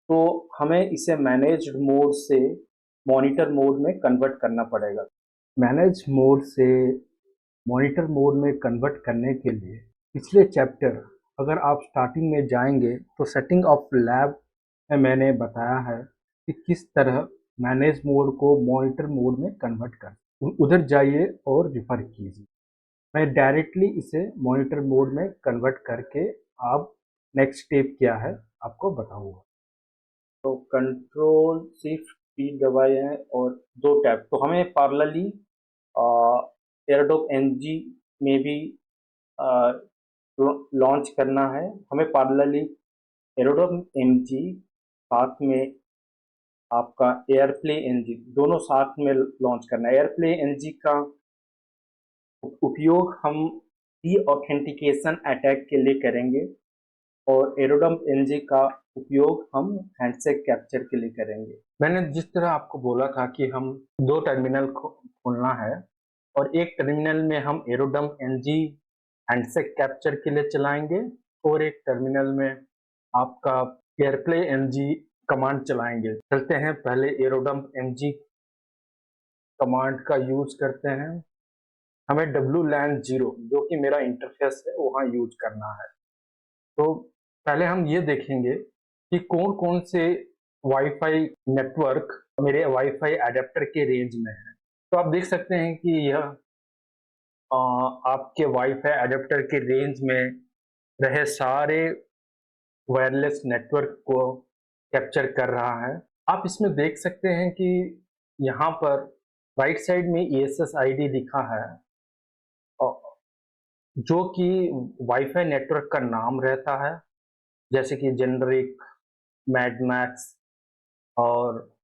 तो हमें इसे मैनेज्ड मोड से मॉनिटर मोड में कन्वर्ट करना पड़ेगा। मैनेज मोड से मॉनिटर मोड में कन्वर्ट करने के लिए पिछले चैप्टर, अगर आप स्टार्टिंग में जाएंगे तो सेटिंग ऑफ लैब में मैंने बताया है कि किस तरह मैनेज मोड को मॉनिटर मोड में कन्वर्ट कर, उधर जाइए और रिफर कीजिए। मैं डायरेक्टली इसे मॉनिटर मोड में कन्वर्ट करके आप नेक्स्ट स्टेप क्या है आपको बताऊंगा। तो कंट्रोल शिफ्ट पी दबाए हैं और दो टैब, तो हमें पैरेलली एयरडॉप एनजी में भी लॉन्च करना है। हमें पैरेलली एयरडॉप एनजी साथ में आपका एयरप्ले एनजी दोनों साथ में लॉन्च करना है। एयरप्ले एनजी का उपयोग हम डी ऑथेंटिकेशन अटैक के लिए करेंगे और एरोडम्प एनजी का उपयोग हम हैंडसेट कैप्चर के लिए करेंगे। मैंने जिस तरह आपको बोला था कि हम दो टर्मिनल खोलना है और एक टर्मिनल में हम एरोडम्प एनजी हैंडसेट कैप्चर के लिए चलाएंगे और एक टर्मिनल में आपका एयरप्ले एनजी कमांड चलाएंगे। चलते हैं, पहले एरोडम्प एनजी कमांड का यूज करते हैं। हमें WLAN 0 जो कि मेरा इंटरफेस है वहाँ यूज करना है। तो पहले हम ये देखेंगे कि कौन कौन से वाईफाई नेटवर्क मेरे वाईफाई एडेप्टर के रेंज में है। तो आप देख सकते हैं कि यह आपके वाईफाई एडेप्टर के रेंज में रहे सारे वायरलेस नेटवर्क को कैप्चर कर रहा है। आप इसमें देख सकते हैं कि यहाँ पर राइट साइड में ESSID लिखा है जो कि वाईफाई नेटवर्क का नाम रहता है, जैसे कि जेनरिक, मैडमैक्स और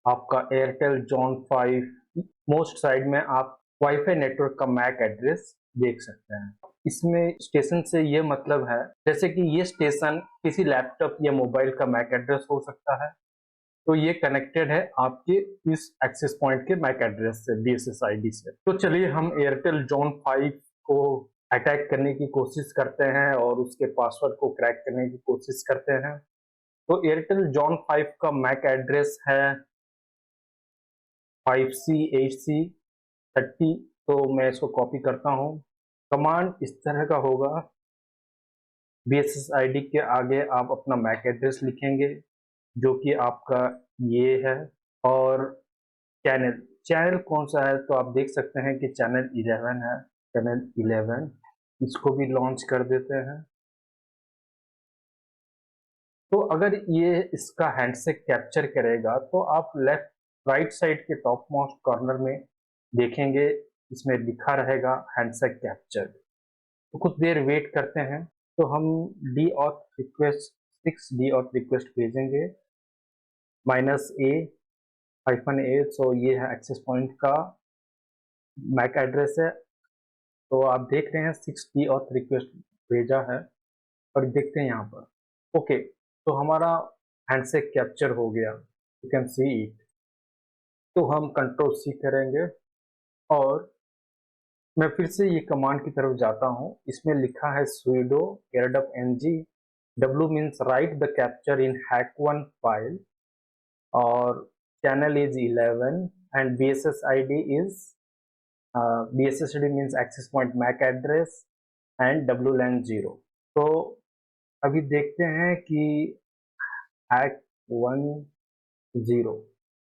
आपका एयरटेल जॉन 5। मोस्ट साइड में आप वाईफाई नेटवर्क का मैक एड्रेस देख सकते हैं। इसमें स्टेशन से ये मतलब है जैसे कि ये स्टेशन किसी लैपटॉप या मोबाइल का मैक एड्रेस हो सकता है, तो ये कनेक्टेड है आपके इस एक्सेस पॉइंट के मैक एड्रेस से, DSSID से। तो चलिए हम एयरटेल जॉन 5 को अटैक करने की कोशिश करते हैं और उसके पासवर्ड को क्रैक करने की कोशिश करते हैं। तो एयरटेल जॉन 5 का मैक एड्रेस है 5C8C30। तो मैं इसको कॉपी करता हूँ। कमांड इस तरह का होगा, BSSID के आगे आप अपना मैक एड्रेस लिखेंगे जो कि आपका ये है, और चैनल चैनल कौन सा है तो आप देख सकते हैं कि चैनल 11 है। चैनल 11 इसको भी लॉन्च कर देते हैं। तो अगर ये इसका हैंडसेट कैप्चर करेगा तो आप लेफ्ट राइट साइड के टॉप मोस्ट कॉर्नर में देखेंगे, इसमें लिखा रहेगा हैंडसेट कैप्चर। तो कुछ देर वेट करते हैं। तो हम D auth request 6 D auth request भेजेंगे -A-A। सो ये है एक्सेस पॉइंट का मैक एड्रेस है। तो आप देख रहे हैं 6 डी ऑथ रिक्वेस्ट भेजा है और देखते हैं यहाँ पर ओके। तो हमारा हैंडसेट कैप्चर हो गया, यू कैन सी इट। तो हम कंट्रोल C करेंगे और मैं फिर से ये कमांड की तरफ जाता हूँ। इसमें लिखा है sudo airdup ng, W means write the capture in hack1 file और channel is 11 and BSSID is BSSID means access point MAC address and WLAN 0। तो अभी देखते हैं कि हैक 10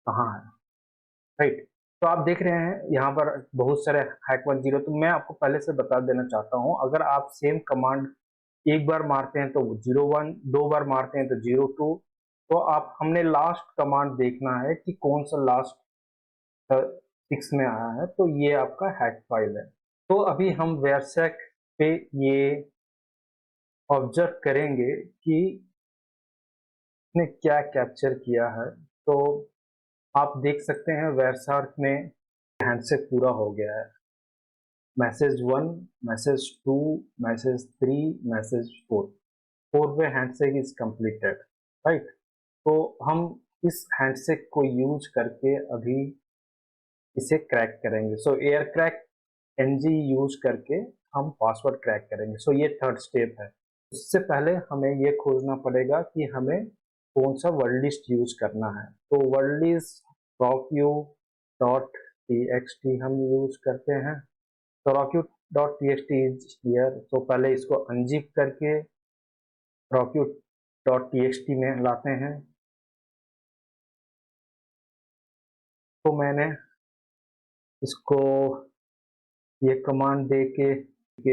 कहाँ है, राइट। तो आप देख रहे हैं यहाँ पर बहुत सारे हैक 10। तो मैं आपको पहले से बता देना चाहता हूँ, अगर आप सेम कमांड एक बार मारते हैं तो 01, दो बार मारते हैं तो 02, तो आप हमने लास्ट कमांड देखना है कि कौन सा लास्ट 6 में आया है, तो ये आपका हैक फाइल है। तो अभी हम वेरसेक पे ये ऑब्जर्व करेंगे कि इसने क्या कैप्चर किया है। तो आप देख सकते हैं वेरसार्क में हैंडशेक पूरा हो गया है। मैसेज 1, मैसेज 2, मैसेज 3, मैसेज 4, 4 पे हैंडशेक इज कंप्लीटेड, राइट। तो हम इस हैंडशेक को यूज करके अभी इसे क्रैक करेंगे। सो एयर क्रैक NG यूज करके हम पासवर्ड क्रैक करेंगे। सो ये थर्ड स्टेप है। उससे पहले हमें ये खोजना पड़ेगा कि हमें कौन सा वर्ड लिस्ट यूज करना है। तो वर्ड लिस्ट rockU.txt हम यूज करते हैं। तो rockU.txt इज हियर। तो पहले इसको अनजिप करके rockU.txt में लाते हैं। तो मैंने इसको ये कमांड दे के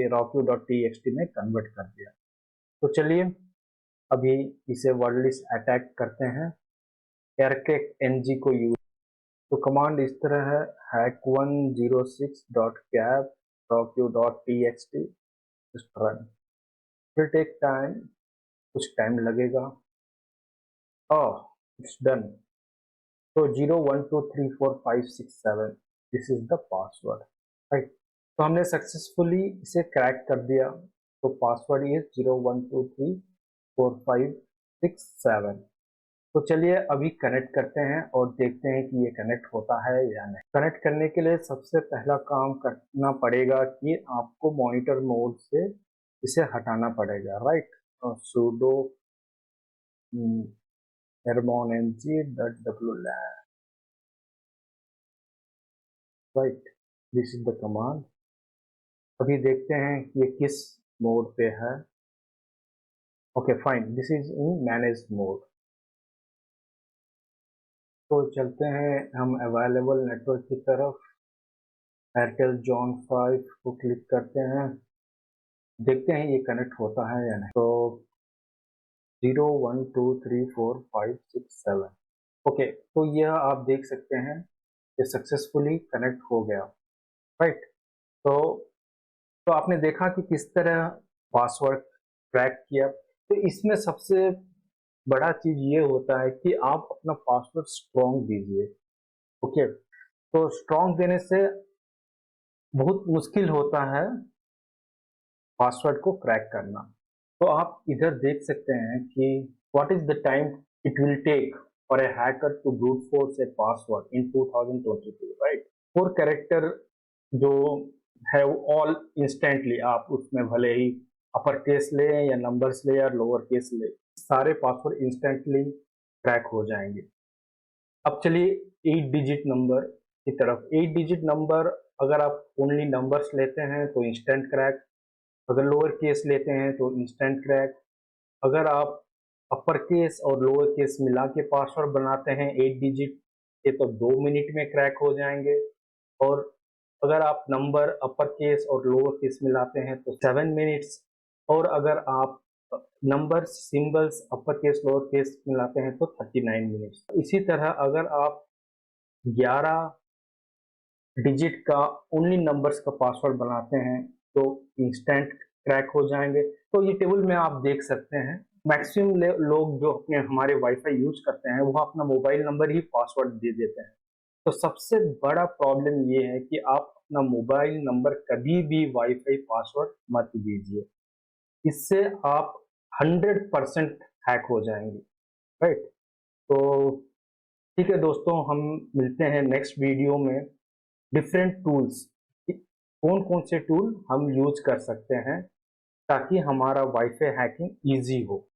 rockU.txt में कन्वर्ट कर दिया। तो चलिए अभी इसे वर्ड लिस्ट अटैक करते हैं एयरक्रैक NG को यूज। तो कमांड इस तरह है hack106.cap rockU.txt रन। फिर टेक टाइम, कुछ टाइम लगेगा। It's done. तो 01234567 this is the password, right. तो हमने सक्सेसफुली इसे क्रैक कर दिया। तो पासवर्ड इज 01234567। तो चलिए अभी कनेक्ट करते हैं और देखते हैं कि ये कनेक्ट होता है या नहीं। कनेक्ट करने के लिए सबसे पहला काम करना पड़ेगा कि आपको मॉनिटर मोड से इसे हटाना पड़ेगा, right. sudo hermonng.wlab, right, this is the command. अभी देखते हैं कि ये किस मोड पे है। Okay fine, this is in manage mode. तो चलते हैं हम अवेलेबल नेटवर्क की तरफ। एयरटेल जॉन 5 को क्लिक करते हैं, देखते हैं ये कनेक्ट होता है या नहीं। तो 01234567, ओके। तो यह आप देख सकते हैं ये सक्सेसफुली कनेक्ट हो गया, राइट। तो आपने देखा कि किस तरह पासवर्ड क्रैक किया। तो इसमें सबसे बड़ा चीज ये होता है कि आप अपना पासवर्ड स्ट्रॉन्ग दीजिए, ओके। तो स्ट्रॉन्ग देने से बहुत मुश्किल होता है पासवर्ड को क्रैक करना। तो आप इधर देख सकते हैं कि what is the time it will take for a hacker to brute force a password in 2022, right. 4 character जो है वो ऑल इंस्टेंटली, आप उसमें भले ही अपर केस ले या नंबर्स ले या लोअर केस ले, सारे पासवर्ड इंस्टेंटली क्रैक हो जाएंगे। अब चलिए 8 डिजिट नंबर की तरफ। 8 डिजिट नंबर अगर आप ओनली नंबर्स लेते हैं तो इंस्टेंट क्रैक, अगर लोअर केस लेते हैं तो इंस्टेंट क्रैक, अगर आप अपर केस और लोअर केस मिला के पासवर्ड बनाते हैं 8 डिजिट के तो 2 मिनट में क्रैक हो जाएंगे। और अगर आप नंबर अपर केस और लोअर केस मिलाते हैं तो 7 मिनट्स। और अगर आप numbers symbols upper case lower case मिलाते हैं तो 39 मिनट्स। इसी तरह अगर आप 11 डिजिट का ओनली नंबर्स का पासवर्ड बनाते हैं तो इंस्टेंट क्रैक हो जाएंगे। तो ये टेबल में आप देख सकते हैं मैक्सिमम लोग जो अपने हमारे वाईफाई यूज करते हैं वो अपना मोबाइल नंबर ही पासवर्ड दे देते हैं। तो सबसे बड़ा प्रॉब्लम ये है कि आप अपना मोबाइल नंबर कभी भी वाईफाई पासवर्ड मत दीजिए, इससे आप 100% हैक हो जाएंगे, राइट। तो ठीक है दोस्तों, हम मिलते हैं नेक्स्ट वीडियो में। डिफरेंट टूल्स, कौन कौन से टूल हम यूज कर सकते हैं ताकि हमारा वाईफाई हैकिंग इजी हो।